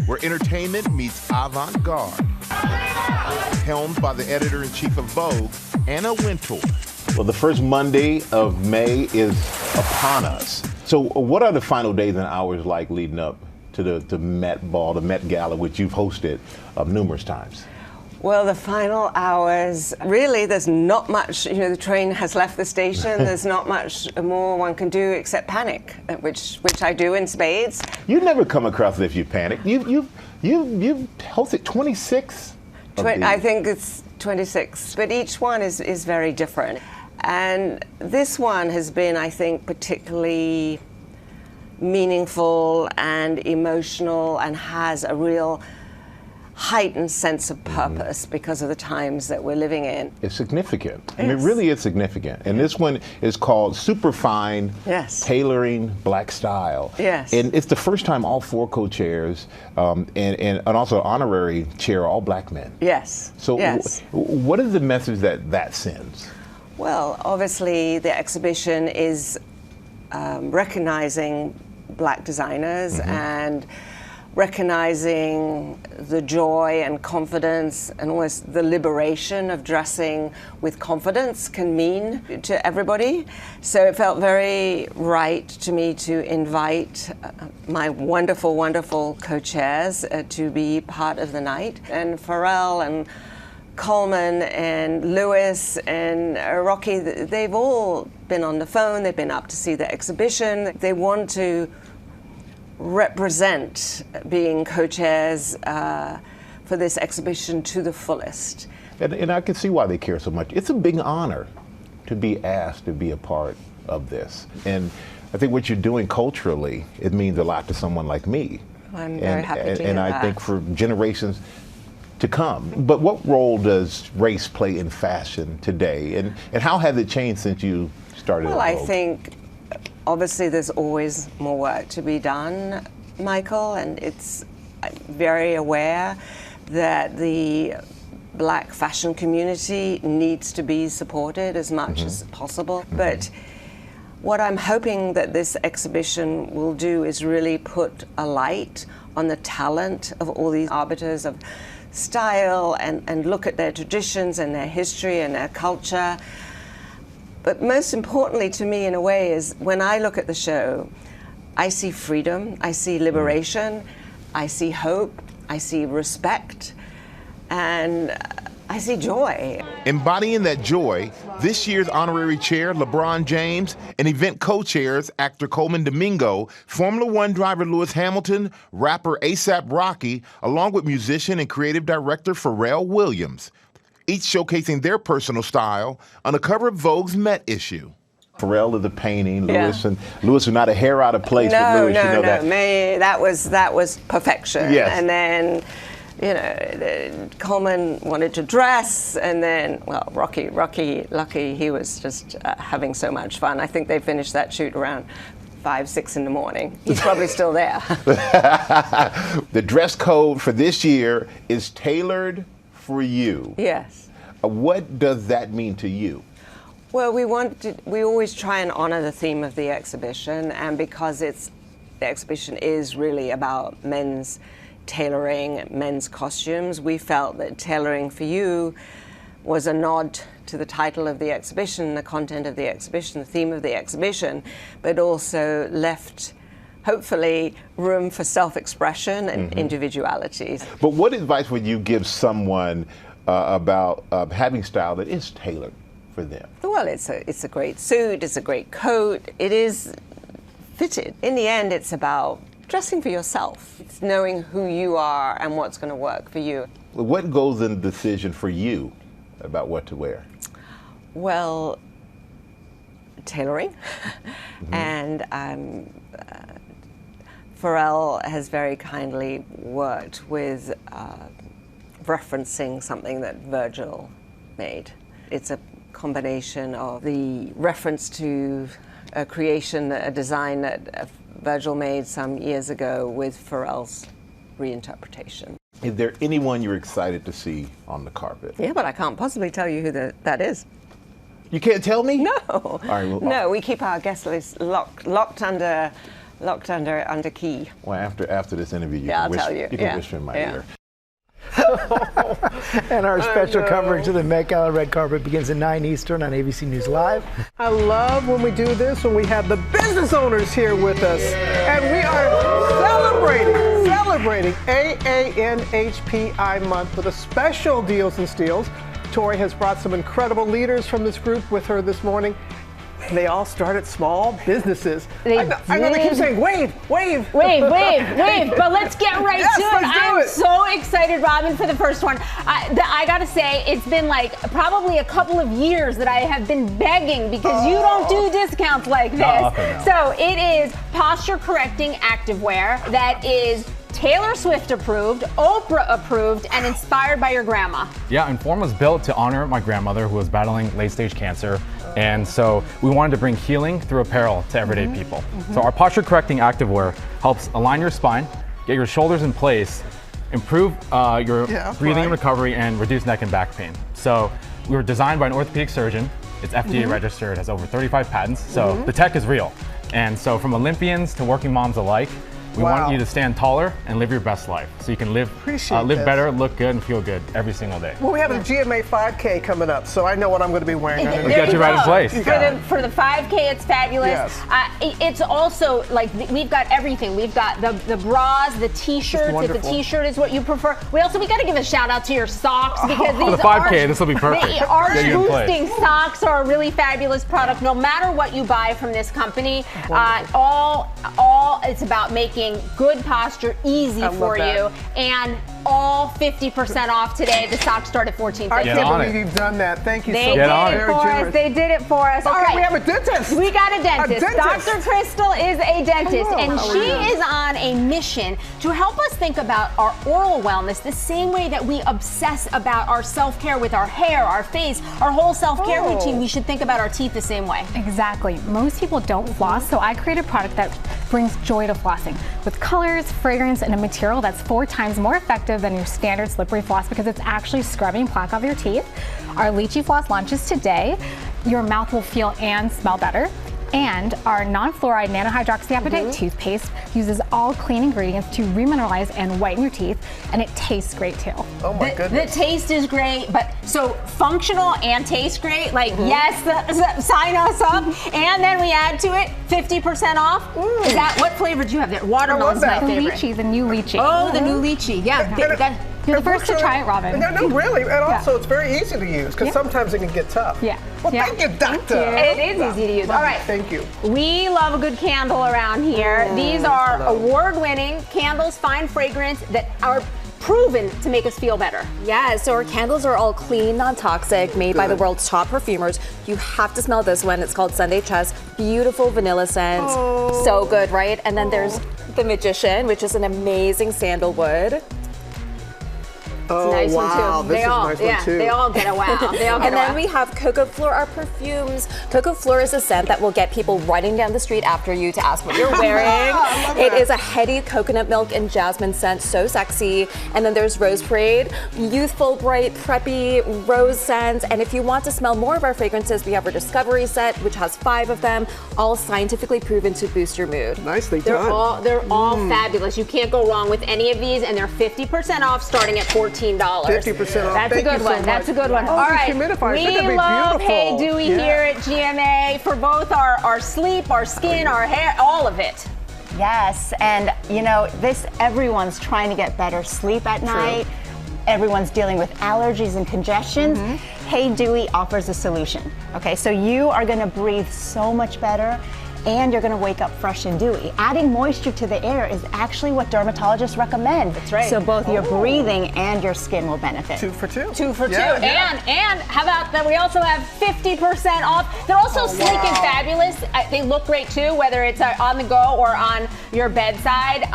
where entertainment meets avant-garde. Helmed by the editor-in-chief of Vogue, Anna Wintour. Well, the first Monday of May is upon us. So what are the final days and hours like leading up to the Met Ball, the Met Gala, which you've hosted numerous times? Well, the final hours, really, there's not much, the train has left the station. There's not much more one can do except panic, which I do in spades. You never come across as if you panic. You've hosted 26? I think it's 26, but each one is very different. And this one has been, I think, particularly meaningful and emotional and has a real heightened sense of purpose because of the times that we're living in. It's significant. I mean, it really is significant. And this one is called Superfine Tailoring Black Style. Yes. And it's the first time all 4 co-chairs and also an honorary chair are all black men. Yes. So what is the message that sends? Well, obviously the exhibition is recognizing black designers and recognizing the joy and confidence and almost the liberation of dressing with confidence can mean to everybody. So it felt very right to me to invite my wonderful, wonderful co-chairs to be part of the night. And Pharrell and Coleman and Lewis and Rocky, they've all been on the phone, they've been up to see the exhibition. They want to represent being co-chairs for this exhibition to the fullest. And I can see why they care so much. It's a big honor to be asked to be a part of this. And I think what you're doing culturally, it means a lot to someone like me. I'm very happy to hear and that. I think for generations to come. But what role does race play in fashion today? And how has it changed since you started? Well, I think obviously there's always more work to be done, Michael, and it's very aware that the Black fashion community needs to be supported as much as possible. But what I'm hoping that this exhibition will do is really put a light on the talent of all these arbiters of style and look at their traditions and their history and their culture. But most importantly to me, in a way, is when I look at the show, I see freedom, I see liberation, I see hope, I see respect, and I see joy. Embodying that joy, this year's honorary chair, LeBron James, and event co-chairs, actor Coleman Domingo, Formula One driver Lewis Hamilton, rapper A$AP Rocky, along with musician and creative director Pharrell Williams, each showcasing their personal style on the cover of Vogue's Met issue. Pharrell is the painting, Lewis and Lewis was not a hair out of place with Lewis. No, that was perfection. Yes. And then, Coleman wanted to dress, and then, well, Rocky, lucky, he was just having so much fun. I think they finished that shoot around 5, 6 in the morning. He's probably still there. The dress code for this year is tailored for you. Yes. What does that mean to you? Well, we always try and honor the theme of the exhibition, and because the exhibition is really about men's tailoring, men's costumes, we felt that tailoring for you was a nod to the title of the exhibition, the content of the exhibition, the theme of the exhibition, but also left, hopefully, room for self-expression and individuality. But what advice would you give someone about having style that is tailored for them? Well, it's a great suit, it's a great coat, it is fitted. In the end, it's about dressing for yourself. It's knowing who you are and what's going to work for you. What goes in the decision for you about what to wear? Well, tailoring, and Pharrell has very kindly worked with referencing something that Virgil made. It's a combination of the reference to a creation, a design that Virgil made some years ago with Pharrell's reinterpretation. Is there anyone you're excited to see on the carpet? Yeah, but I can't possibly tell you who that is. You can't tell me? No. All right, well, no, we keep our guest list locked under key. Well, after this interview, you I'll can tell you. You can whisper in my ear. And our special coverage of the Met Gala red carpet begins at 9 Eastern on ABC News Live. I love when we do this, when we have the business owners here with us, and we are celebrating AANHPI month with a special Deals and Steals. Tori has brought some incredible leaders from this group with her this morning. They all started small businesses. I know they keep saying, wave. But let's get right to it. I'm so excited, Robin, for the first one. I gotta say, it's been like probably a couple of years that I have been begging because you don't do discounts like this. So it is posture correcting activewear that is Taylor Swift approved, Oprah approved, and inspired by your grandma. Yeah, Inform was built to honor my grandmother who was battling late-stage cancer. And so we wanted to bring healing through apparel to everyday people. So our posture correcting activewear helps align your spine, get your shoulders in place, improve your breathing and recovery, and reduce neck and back pain. So we were designed by an orthopedic surgeon. It's FDA registered, has over 35 patents. So the tech is real. And so from Olympians to working moms alike, We want you to stand taller and live your best life, so you can live better, look good, and feel good every single day. Well, we have a GMA 5K coming up, so I know what I'm going to be wearing. We got you right in place. For the 5K, it's fabulous. Yes. It's also like we've got everything. We've got the bras, the t-shirts. If the t-shirt is what you prefer. We got to give a shout out to your socks because for the 5K, this will be perfect. The arch boosting socks are a really fabulous product. No matter what you buy from this company, all it's about making good posture easy for you, and all 50% off today. The socks start at $14.50. I can't believe you've done that. Thank you so much. They did it for us. Okay, all right. we have a dentist. We got a dentist. Dr. Crystal is a dentist, and she is on a mission to help us think about our oral wellness the same way that we obsess about our self-care with our hair, our face, our whole self-care routine. We should think about our teeth the same way. Exactly. Most people don't floss, so I created a product that brings joy to flossing with colors, fragrance, and a material that's 4 times more effective than your standard slippery floss because it's actually scrubbing plaque off your teeth. Our Lychee Floss launches today. Your mouth will feel and smell better. And our non-fluoride nanohydroxyapatite toothpaste uses all clean ingredients to remineralize and whiten your teeth, and it tastes great too. Oh my goodness. The taste is great, but so functional and tastes great. Like yes, sign us up, and then we add to it 50% off. Is that what flavor do you have there? Watermelon's my favorite. Lychee, the new lychee. Oh, the new lychee. Yeah. You're the first to try it, Robin. No, really. And also, it's very easy to use because sometimes it can get tough. Yeah. Well, thank you, doctor. It is easy to use. All right. Thank you. We love a good candle around here. These are award-winning candles, fine fragrance that are proven to make us feel better. Yeah, so our candles are all clean, non-toxic, made by the world's top perfumers. You have to smell this one. It's called Sunday Chest. Beautiful vanilla scent. So good, right? And then there's the Magician, which is an amazing sandalwood. Oh, nice wow. One too. This is a nice one too. They all get a wow. And then we have Cocoa Fleur, our perfumes. Cocoa Fleur is a scent that will get people running down the street after you to ask what you're wearing. It is a heady coconut milk and jasmine scent, so sexy. And then there's Rose Parade, youthful, bright, preppy rose scents. And if you want to smell more of our fragrances, we have our Discovery set, which has 5 of them, all scientifically proven to boost your mood. Nicely done. They're all fabulous. You can't go wrong with any of these, and they're 50% off starting at $14. 50% off. That's a good one. That's a good one. All right. We love Hey Dewey here at GMA for both our sleep, our skin, our hair, all of it. Yes, and you know, everyone's trying to get better sleep at night. Everyone's dealing with allergies and congestions. Hey Dewey offers a solution. Okay, so you are going to breathe so much better, and you're going to wake up fresh and dewy. Adding moisture to the air is actually what dermatologists recommend. That's right. So both your breathing and your skin will benefit. 2 for 2. 2 for 2. And how about that? We also have 50% off. They're also sleek and fabulous. They look great too, whether it's on the go or on your bedside.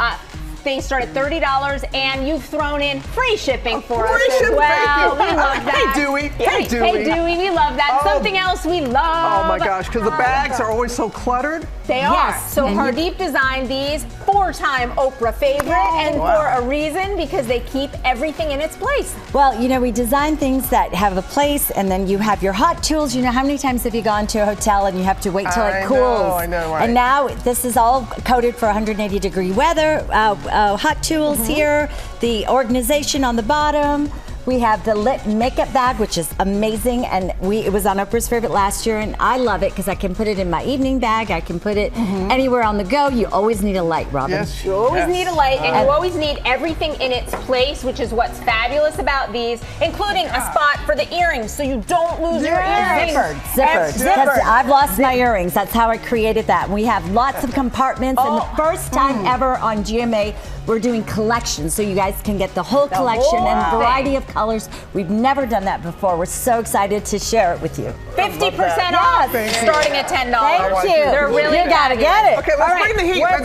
They start at $30, and you've thrown in free shipping for us as well. We love that. Hey Dewey. Hey Dewey. Hey Dewey, we love that. Something else we love. Oh my gosh, because the bags are always so cluttered. They are. So Hardeep designed these, 4-time Oprah favorite, and for a reason, because they keep everything in its place. Well, you know, we design things that have a place, and then you have your hot tools. You know, how many times have you gone to a hotel and you have to wait till it cools? I know, right. And now this is all coated for 180-degree weather. Hot tools here, the organization on the bottom. We have the lit makeup bag, which is amazing, and it was on Oprah's favorite last year, and I love it because I can put it in my evening bag. I can put it anywhere on the go. You always need a light, Robin. Yes, you always need a light, and you always need everything in its place, which is what's fabulous about these, including a spot for the earrings, so you don't lose your earrings. Zippered. I've lost my earrings. That's how I created that. We have lots of compartments, and the first time ever on GMA, we're doing collections, so you guys can get the whole collection and a variety of colors. We've never done that before. We're so excited to share it with you. 50% off, starting at $10. Thank you. They're really You gotta get it. Okay, let's bring the heat. We're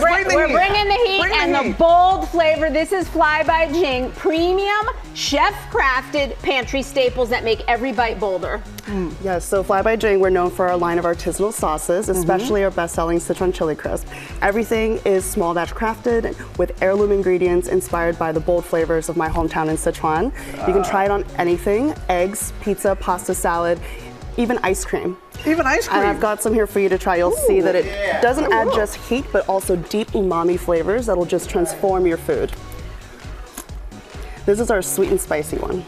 bringing the heat and the bold flavor. This is Fly by Jing, premium chef-crafted pantry staples that make every bite bolder. Yes, so Fly by Jing, we're known for our line of artisanal sauces, especially our best-selling Sichuan chili crisp. Everything is small batch crafted with heirloom ingredients inspired by the bold flavors of my hometown in Sichuan. You can try it on anything: eggs, pizza, pasta salad, even ice cream. Even ice cream. And I've got some here for you to try. You'll see that it doesn't add just heat, but also deep umami flavors that'll just transform your food. This is our sweet and spicy one.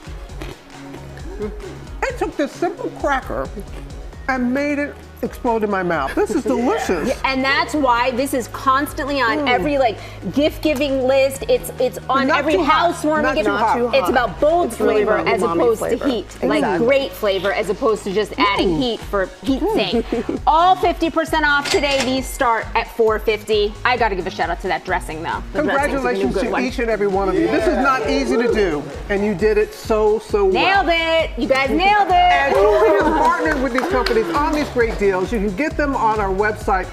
I took this simple cracker and made it explode in my mouth. This is delicious. Yeah, and that's why this is constantly on every gift-giving list. It's on Not every too hot. housewarming. Not too hot. It's about bold It's really flavor about as umami opposed flavor. to heat. Exactly. Like great flavor as opposed to just adding heat for heat's sake. All 50% off today. These start at $4.50. I got to give a shout out to that dressing though. The Congratulations dressing's a good to one. each and every one of you. This is not easy to do, and you did it so well. Nailed it. You guys nailed it. And Julie has partnered with these companies on these great deals. You can get them on our website,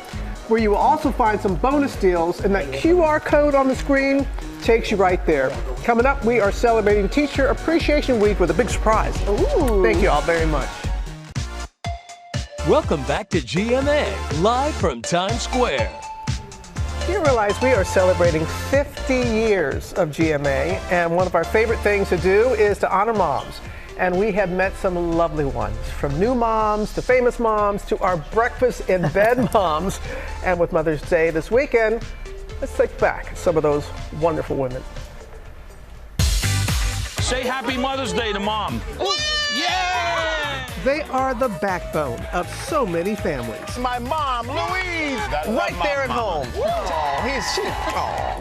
where you will also find some bonus deals, and that QR code on the screen takes you right there. Coming up, we are celebrating Teacher Appreciation Week with a big surprise. Ooh. Thank you all very much. Welcome back to GMA, live from Times Square. Do you realize we are celebrating 50 years of GMA, and one of our favorite things to do is to honor moms. And we have met some lovely ones, from new moms to famous moms to our breakfast in bed moms. And with Mother's Day this weekend, let's take back some of those wonderful women. Say Happy Mother's Day to Mom. Yeah! They are the backbone of so many families. My mom, Louise, right there at home.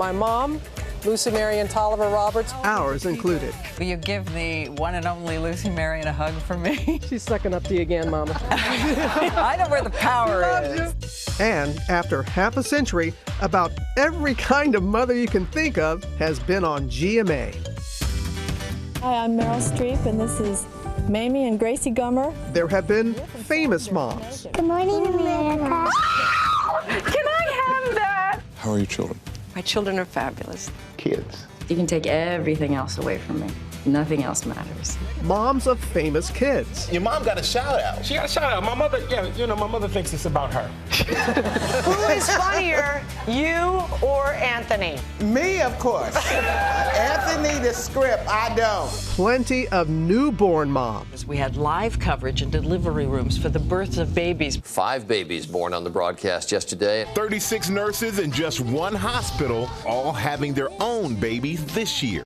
My mom, Lucy Marion Tolliver Roberts. Ours included. Will you give the one and only Lucy Marion a hug for me? She's sucking up to you again, Mama. I know where the power is. And after half a century, about every kind of mother you can think of has been on GMA. Hi, I'm Meryl Streep, and this is Mamie and Gracie Gummer. There have been famous moms. Good morning, America. Can I have that? How are your children? My children are fabulous. Kids. You can take everything else away from me. Nothing else matters. Moms of famous kids. Your mom got a shout out. She got a shout out. My mother, my mother thinks it's about her. Who is funnier, you or Anthony? Me, of course. Anthony, the script, I don't. Plenty of newborn moms. We had live coverage in delivery rooms for the births of babies. 5 babies born on the broadcast yesterday. 36 nurses in just one hospital, all having their own babies this year.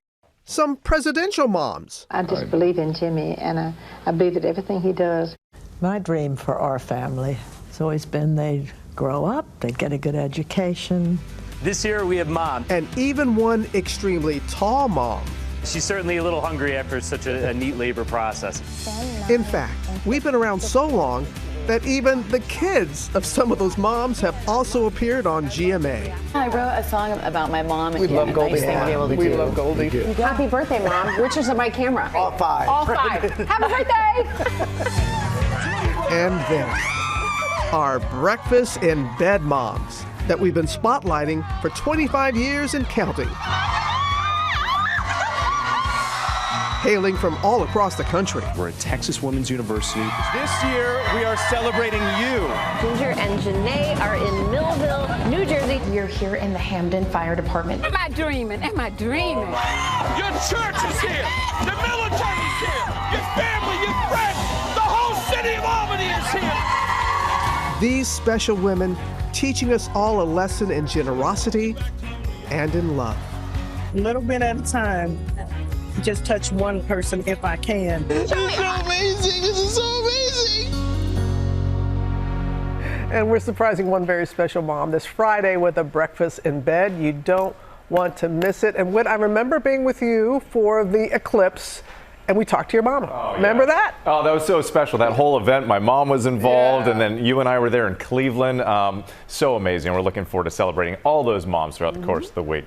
Some presidential moms. I just believe in Jimmy, and I believe that everything he does. My dream for our family has always been they'd grow up, they'd get a good education. This year we have Mom. And even one extremely tall mom. She's certainly a little hungry after such a neat labor process. In fact, we've been around so long that even the kids of some of those moms have also appeared on GMA. I wrote a song about my mom. And We love Goldie. Nice thing to be able to We do. love Goldie. Happy birthday, Mom. Which is my camera? All 5. All 5. Happy birthday! And then, our breakfast in bed moms that we've been spotlighting for 25 years and counting. Hailing from all across the country. We're at Texas Women's University. This year we are celebrating you. Ginger and Janae are in Millville, New Jersey. You're here in the Hamden Fire Department. Am I dreaming? Am I dreaming? Your church is here. The military is here. Your family, your friends, the whole city of Albany is here. These special women teaching us all a lesson in generosity and in love. A little bit at a time. Just touch one person if I can. This is so amazing. This is so amazing. And we're surprising one very special mom this Friday with a breakfast in bed. You don't want to miss it. And when I remember being with you for the eclipse, and we talked to your mama. Oh, Remember that? Oh, that was so special. That whole event, my mom was involved, and then you and I were there in Cleveland. So amazing. We're looking forward to celebrating all those moms throughout the course of the week.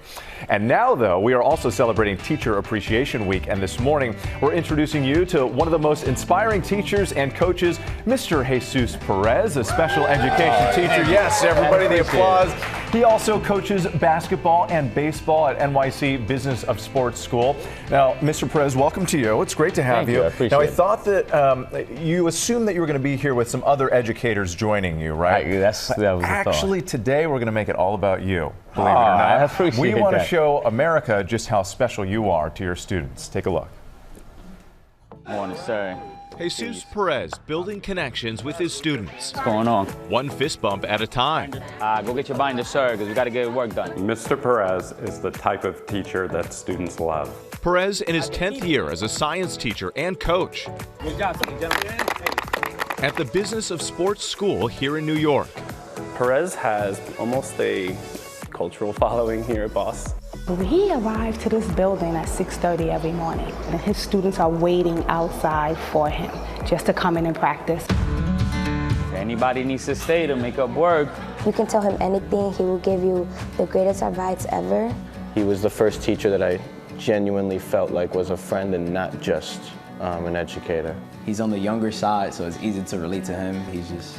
And now, though, we are also celebrating Teacher Appreciation Week. And this morning, we're introducing you to one of the most inspiring teachers and coaches, Mr. Jesus Perez, a special education teacher. Yes, everybody, the applause. He also coaches basketball and baseball at NYC Business of Sports School. Now, Mr. Perez, welcome to you. It's great to have you. I appreciate now, I it. thought that you assumed that you were going to be here with some other educators joining you, right? That was the thought. Actually, today we're going to make it all about you. Believe it or not. I appreciate we want to that. show America just how special you are to your students. Take a look. Morning, sir. Jesus Perez building connections with his students. What's going on? One fist bump at a time. Go get your binder, sir, because we got to get work done. Mr. Perez is the type of teacher that students love. Perez in his 10th year as a science teacher and coach. Good job, gentlemen. At the Business of Sports School here in New York. Perez has almost a cultural following here at Boss. He arrived to this building at 6:30 every morning, and his students are waiting outside for him just to come in and practice. If anybody needs to stay to make up work, you can tell him anything. He will give you the greatest advice ever. He was the first teacher that I genuinely felt like was a friend and not just an educator. He's on the younger side, so it's easy to relate to him.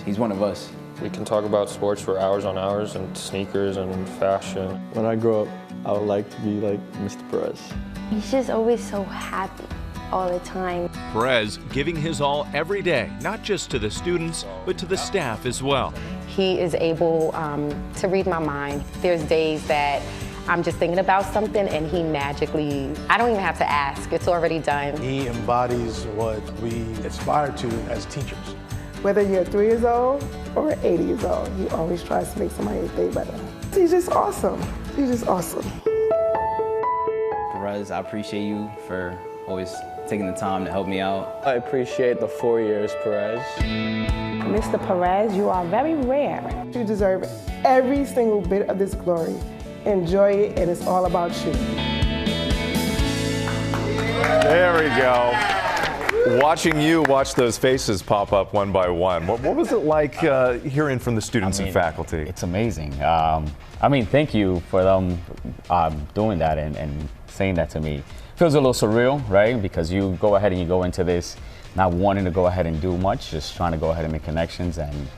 He's one of us. We can talk about sports for hours on hours and sneakers and fashion. When I grow up, I would like to be like Mr. Perez. He's just always so happy all the time. Perez giving his all every day, not just to the students, but to the staff as well. He is able to read my mind. There's days that I'm just thinking about something and he magically, I don't even have to ask, it's already done. He embodies what we aspire to as teachers. Whether you're 3 years old or 80 years old, he always tries to make somebody's day better. He's just awesome. He's just awesome. Perez, I appreciate you for always taking the time to help me out. I appreciate the 4 years, Perez. Mr. Perez, you are very rare. You deserve every single bit of this glory. Enjoy it, and it's all about you. There we go. Watching you watch those faces pop up one by one, what was it like hearing from the students and faculty? It's amazing. Thank you for them doing that and saying that to me. Feels a little surreal, right? Because you go ahead and you go into this not wanting to go ahead and do much, just trying to go ahead and make connections and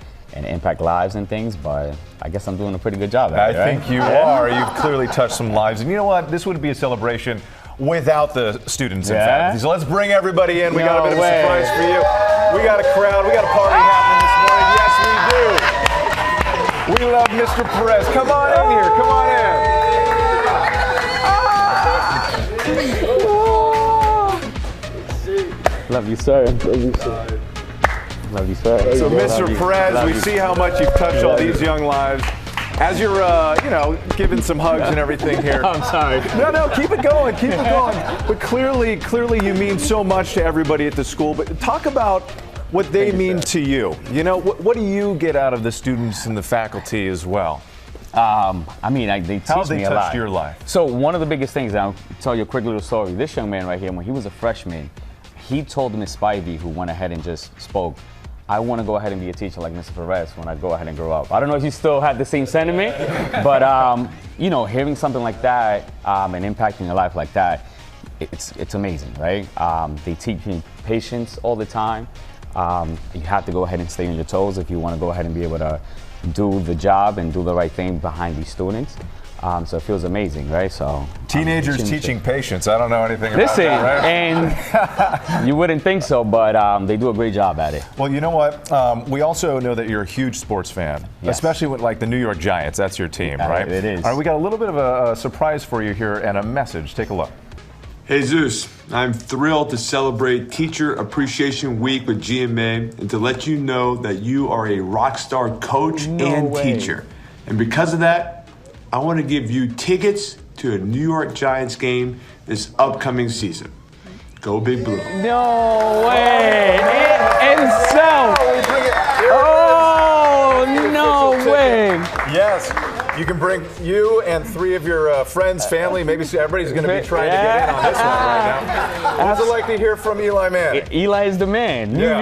impact lives and things, but I guess I'm doing a pretty good job at it, right? I think you are. You've clearly touched some lives. And you know what? This wouldn't be a celebration without the students and faculty. So let's bring everybody in. We got a bit of a surprise for you. We got a crowd. We got a party happening this morning. Yes, we do. We love Mr. Perez. Come on in here. Come on in. Love you, sir. Love you, sir. Love you, sir. So, Mr. Perez, we see how much you've touched all these young lives. As you're, giving some hugs and everything here. I'm sorry. No, keep it going, keep it going. But clearly you mean so much to everybody at the school. But talk about what they mean to you. You know, what do you get out of the students and the faculty as well? They teach me a lot. Touched your life? So one of the biggest things, I'll tell you a quick little story. This young man right here, when he was a freshman, he told Miss Spivey, who went ahead and just spoke, I want to go ahead and be a teacher like Mr. Perez when I go ahead and grow up. I don't know if you still have the same sentiment, but hearing something like that and impacting your life like that, it's amazing, right? They teach me patience all the time. You have to go ahead and stay on your toes if you want to go ahead and be able to do the job and do the right thing behind these students. So it feels amazing, right? So teenagers teaching patience. I don't know anything about that, right? And you wouldn't think so, but they do a great job at it. Well, you know what? We also know that you're a huge sports fan, especially with the New York Giants. That's your team, right? It is. All right, we got a little bit of a surprise for you here and a message. Take a look. Jesus, I'm thrilled to celebrate Teacher Appreciation Week with GMA and to let you know that you are a rock star coach and teacher. And because of that, I want to give you tickets to a New York Giants game this upcoming season. Go Big Blue. No way! Himself! Oh, no way! Yes. You can bring you and 3 of your friends, family. Maybe everybody's going to be trying to get in on this one right now. How's it like to hear from Eli Manning? Eli is the man. New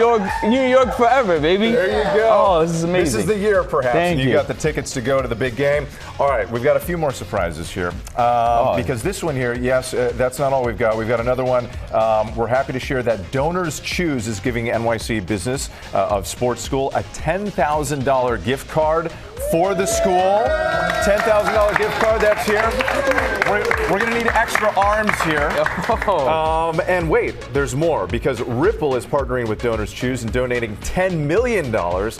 York forever, baby. There you go. Oh, this is amazing. This is the year, perhaps. Thank you. You got the tickets to go to the big game. All right, we've got a few more surprises here. Because this one here, that's not all we've got. We've got another one. We're happy to share that Donors Choose is giving NYC Business of Sports School a $10,000 gift card for the school. $10,000 gift card, that's here. We're going to need extra arms here. And wait, there's more, because Ripple is partnering with Donors Choose and donating $10 million to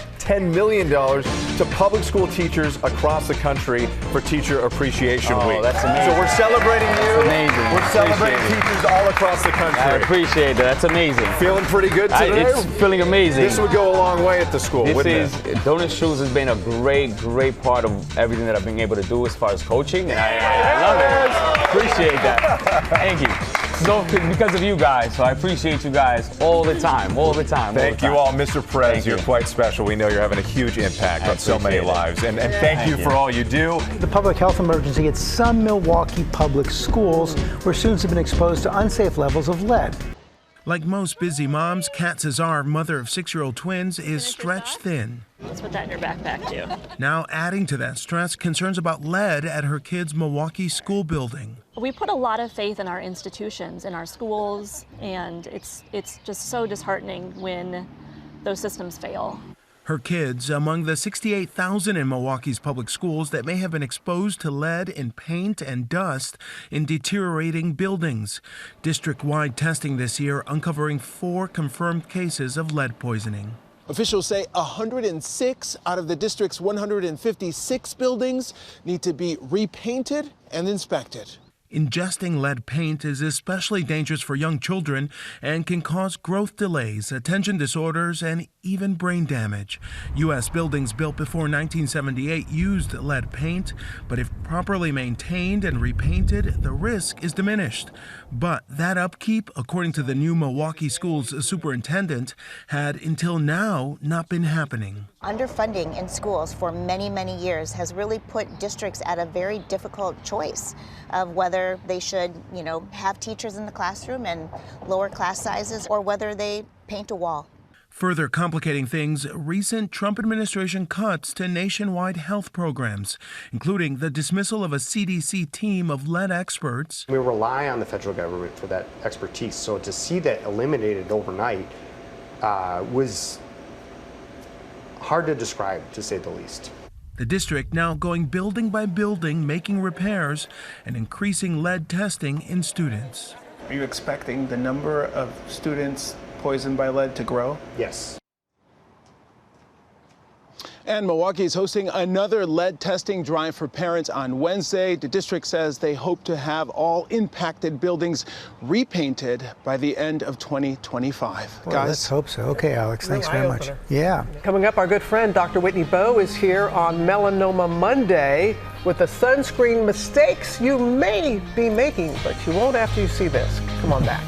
public school teachers across the country for Teacher Appreciation Week. That's amazing. So we're celebrating you. That's amazing. We're celebrating teachers all across the country. I appreciate that. That's amazing. Feeling pretty good today? It's feeling amazing. This would go a long way at the school, wouldn't it? Donors Choose has been a great part of everything that I've been able to do as far as coaching, and I love it. Appreciate that. Thank you. So because of you guys, so I appreciate you guys all the time. Thank you all, Mr. Perez. You're quite special. We know you're having a huge impact on so many lives, and thank you for all you do. The public health emergency at some Milwaukee public schools where students have been exposed to unsafe levels of lead. Like most busy moms, Kat Cesar, mother of 6-year-old twins, is stretched thin. Let's put that in your backpack, too. Now adding to that stress, concerns about lead at her kids' Milwaukee school building. We put a lot of faith in our institutions, in our schools, and it's just so disheartening when those systems fail. Her kids, among the 68,000 in Milwaukee's public schools that may have been exposed to lead in paint and dust in deteriorating buildings. District-wide testing this year uncovering 4 confirmed cases of lead poisoning. Officials say 106 out of the district's 156 buildings need to be repainted and inspected. Ingesting lead paint is especially dangerous for young children and can cause growth delays, attention disorders, and even brain damage. U.S. buildings built before 1978 used lead paint, but if properly maintained and repainted, the risk is diminished. But that upkeep, according to the new Milwaukee Schools superintendent, had until now not been happening. Underfunding in schools for many, many years has really put districts at a very difficult choice of whether they should, have teachers in the classroom and lower class sizes, or whether they paint a wall. Further complicating things, recent Trump administration cuts to nationwide health programs, including the dismissal of a CDC team of lead experts. We rely on the federal government for that expertise, so to see that eliminated overnight was hard to describe, to say the least. The district now going building by building, making repairs and increasing lead testing in students. Are you expecting the number of students poisoned by lead to grow? Yes. And Milwaukee is hosting another lead testing drive for parents on Wednesday. The district says they hope to have all impacted buildings repainted by the end of 2025. Well, guys? Let's hope so. Okay, Alex, thanks very much. Yeah. Coming up, our good friend Dr. Whitney Bowe is here on Melanoma Monday with the sunscreen mistakes you may be making, but you won't after you see this. Come on back.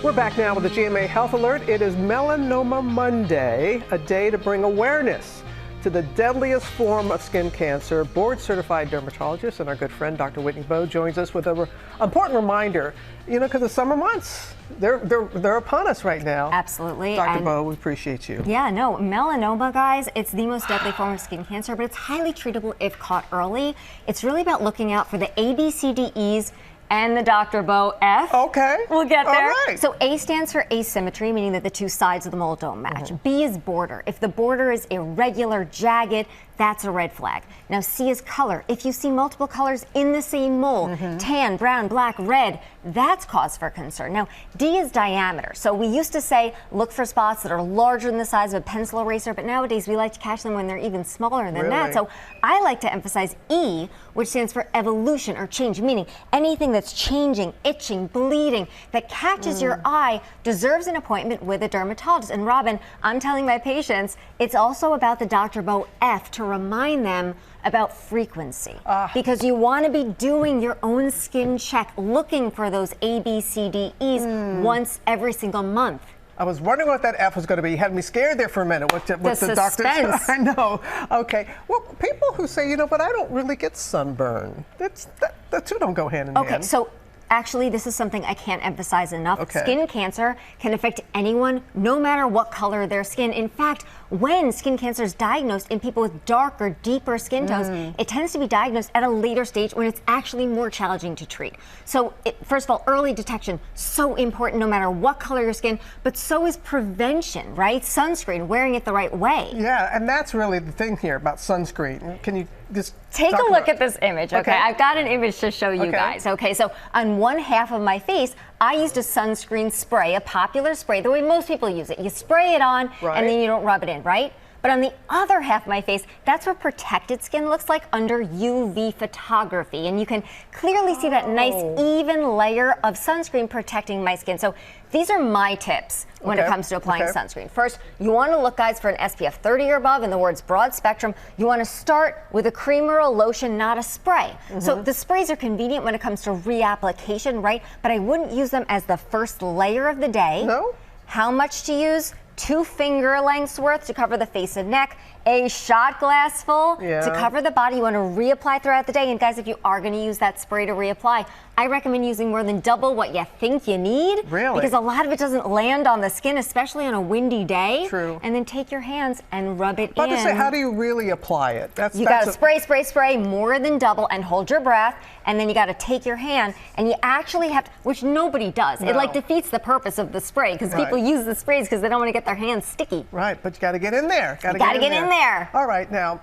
We're back now with the GMA Health Alert. It is Melanoma Monday, a day to bring awareness to the deadliest form of skin cancer. Board-certified dermatologist and our good friend Dr. Whitney Bowe joins us with an important reminder, because the summer months, they're upon us right now. Absolutely. Dr. Bowe, we appreciate you. Yeah, no, melanoma, guys, it's the most deadly form of skin cancer, but it's highly treatable if caught early. It's really about looking out for the ABCDEs and the Dr. Bowe F. Okay. We'll get there. All right. So A stands for asymmetry, meaning that the two sides of the mold don't match. B is border. If the border is irregular, jagged, that's a red flag. Now C is color. If you see multiple colors in the same mold, tan, brown, black, red, that's cause for concern. Now D is diameter. So we used to say look for spots that are larger than the size of a pencil eraser, but nowadays we like to catch them when they're even smaller than that. So I like to emphasize E, which stands for evolution or change, meaning anything that's changing, itching, bleeding, that catches your eye deserves an appointment with a dermatologist. And Robin, I'm telling my patients, it's also about the Dr. Bowe F to remind them about frequency, because you want to be doing your own skin check, looking for those ABCDEs once every single month. I was wondering what that F was going to be. You had me scared there for a minute. What's the doctor? I know. Okay. Well, people who say, but I don't really get sunburn. That two don't go hand in hand. Okay, so Actually, this is something I can't emphasize enough. Okay. Skin cancer can affect anyone, no matter what color their skin. In fact, when skin cancer is diagnosed in people with dark or deeper skin tones, it tends to be diagnosed at a later stage when it's actually more challenging to treat. So, first of all, early detection, so important no matter what color your skin, but so is prevention, right? Sunscreen, wearing it the right way. Yeah, and that's really the thing here about sunscreen. Can you just take a look at this image, okay? I've got an image to show you Okay. guys. Okay, so on one half of my face, I used a sunscreen spray, a popular spray, the way most people use it. You spray it on and then you don't rub it in, right? But on the other half of my face, that's what protected skin looks like under UV photography. And you can clearly see that nice even layer of sunscreen protecting my skin. So these are my tips when it comes to applying sunscreen. First, you want to look, guys, for an SPF 30 or above. In the words broad spectrum, you want to start with a cream or a lotion, not a spray. So the sprays are convenient when it comes to reapplication, right? But I wouldn't use them as the first layer of the day. No? How much to use? 2 finger lengths worth to cover the face and neck, a shot glass full to cover the body. You want to reapply throughout the day. And guys, if you are going to use that spray to reapply, I recommend using more than double what you think you need. Really? Because a lot of it doesn't land on the skin, especially on a windy day. True. And then take your hands and rub it But in. to say, how do you really apply it? You got to spray more than double and hold your breath. And then you got to take your hand and you actually have to, which nobody does. No. It like defeats the purpose of the spray because people use the sprays because they don't want to get their hands sticky. Right, but you got to get in there. You got to get in there. All right, now,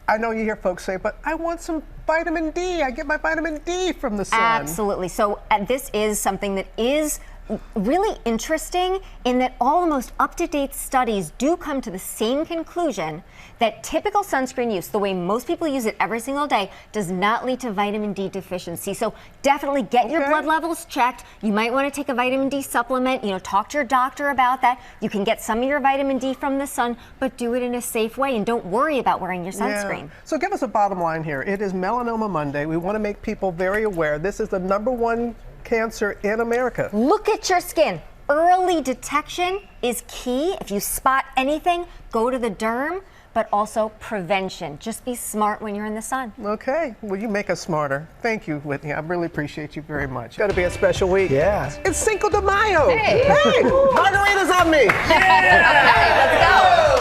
I know you hear folks say, but I want some vitamin D. I get my vitamin D from the sun. Absolutely. So this is something that is really interesting in that all the most up-to-date studies do come to the same conclusion that typical sunscreen use, the way most people use it every single day, does not lead to vitamin D deficiency. So definitely get your blood levels checked. You might want to take a vitamin D supplement. Talk to your doctor about that. You can get some of your vitamin D from the sun, but do it in a safe way and don't worry about wearing your sunscreen. Yeah. So give us a bottom line here. It is Melanoma Monday. We want to make people very aware. This is the #1 cancer in America. Look at your skin. Early detection is key. If you spot anything, go to the derm, but also prevention. Just be smart when you're in the sun. Okay, well, you make us smarter. Thank you, Whitney. I really appreciate you very much. It's got to be a special week. Yeah. It's Cinco de Mayo. Hey. Margaritas on me. Okay, let's go.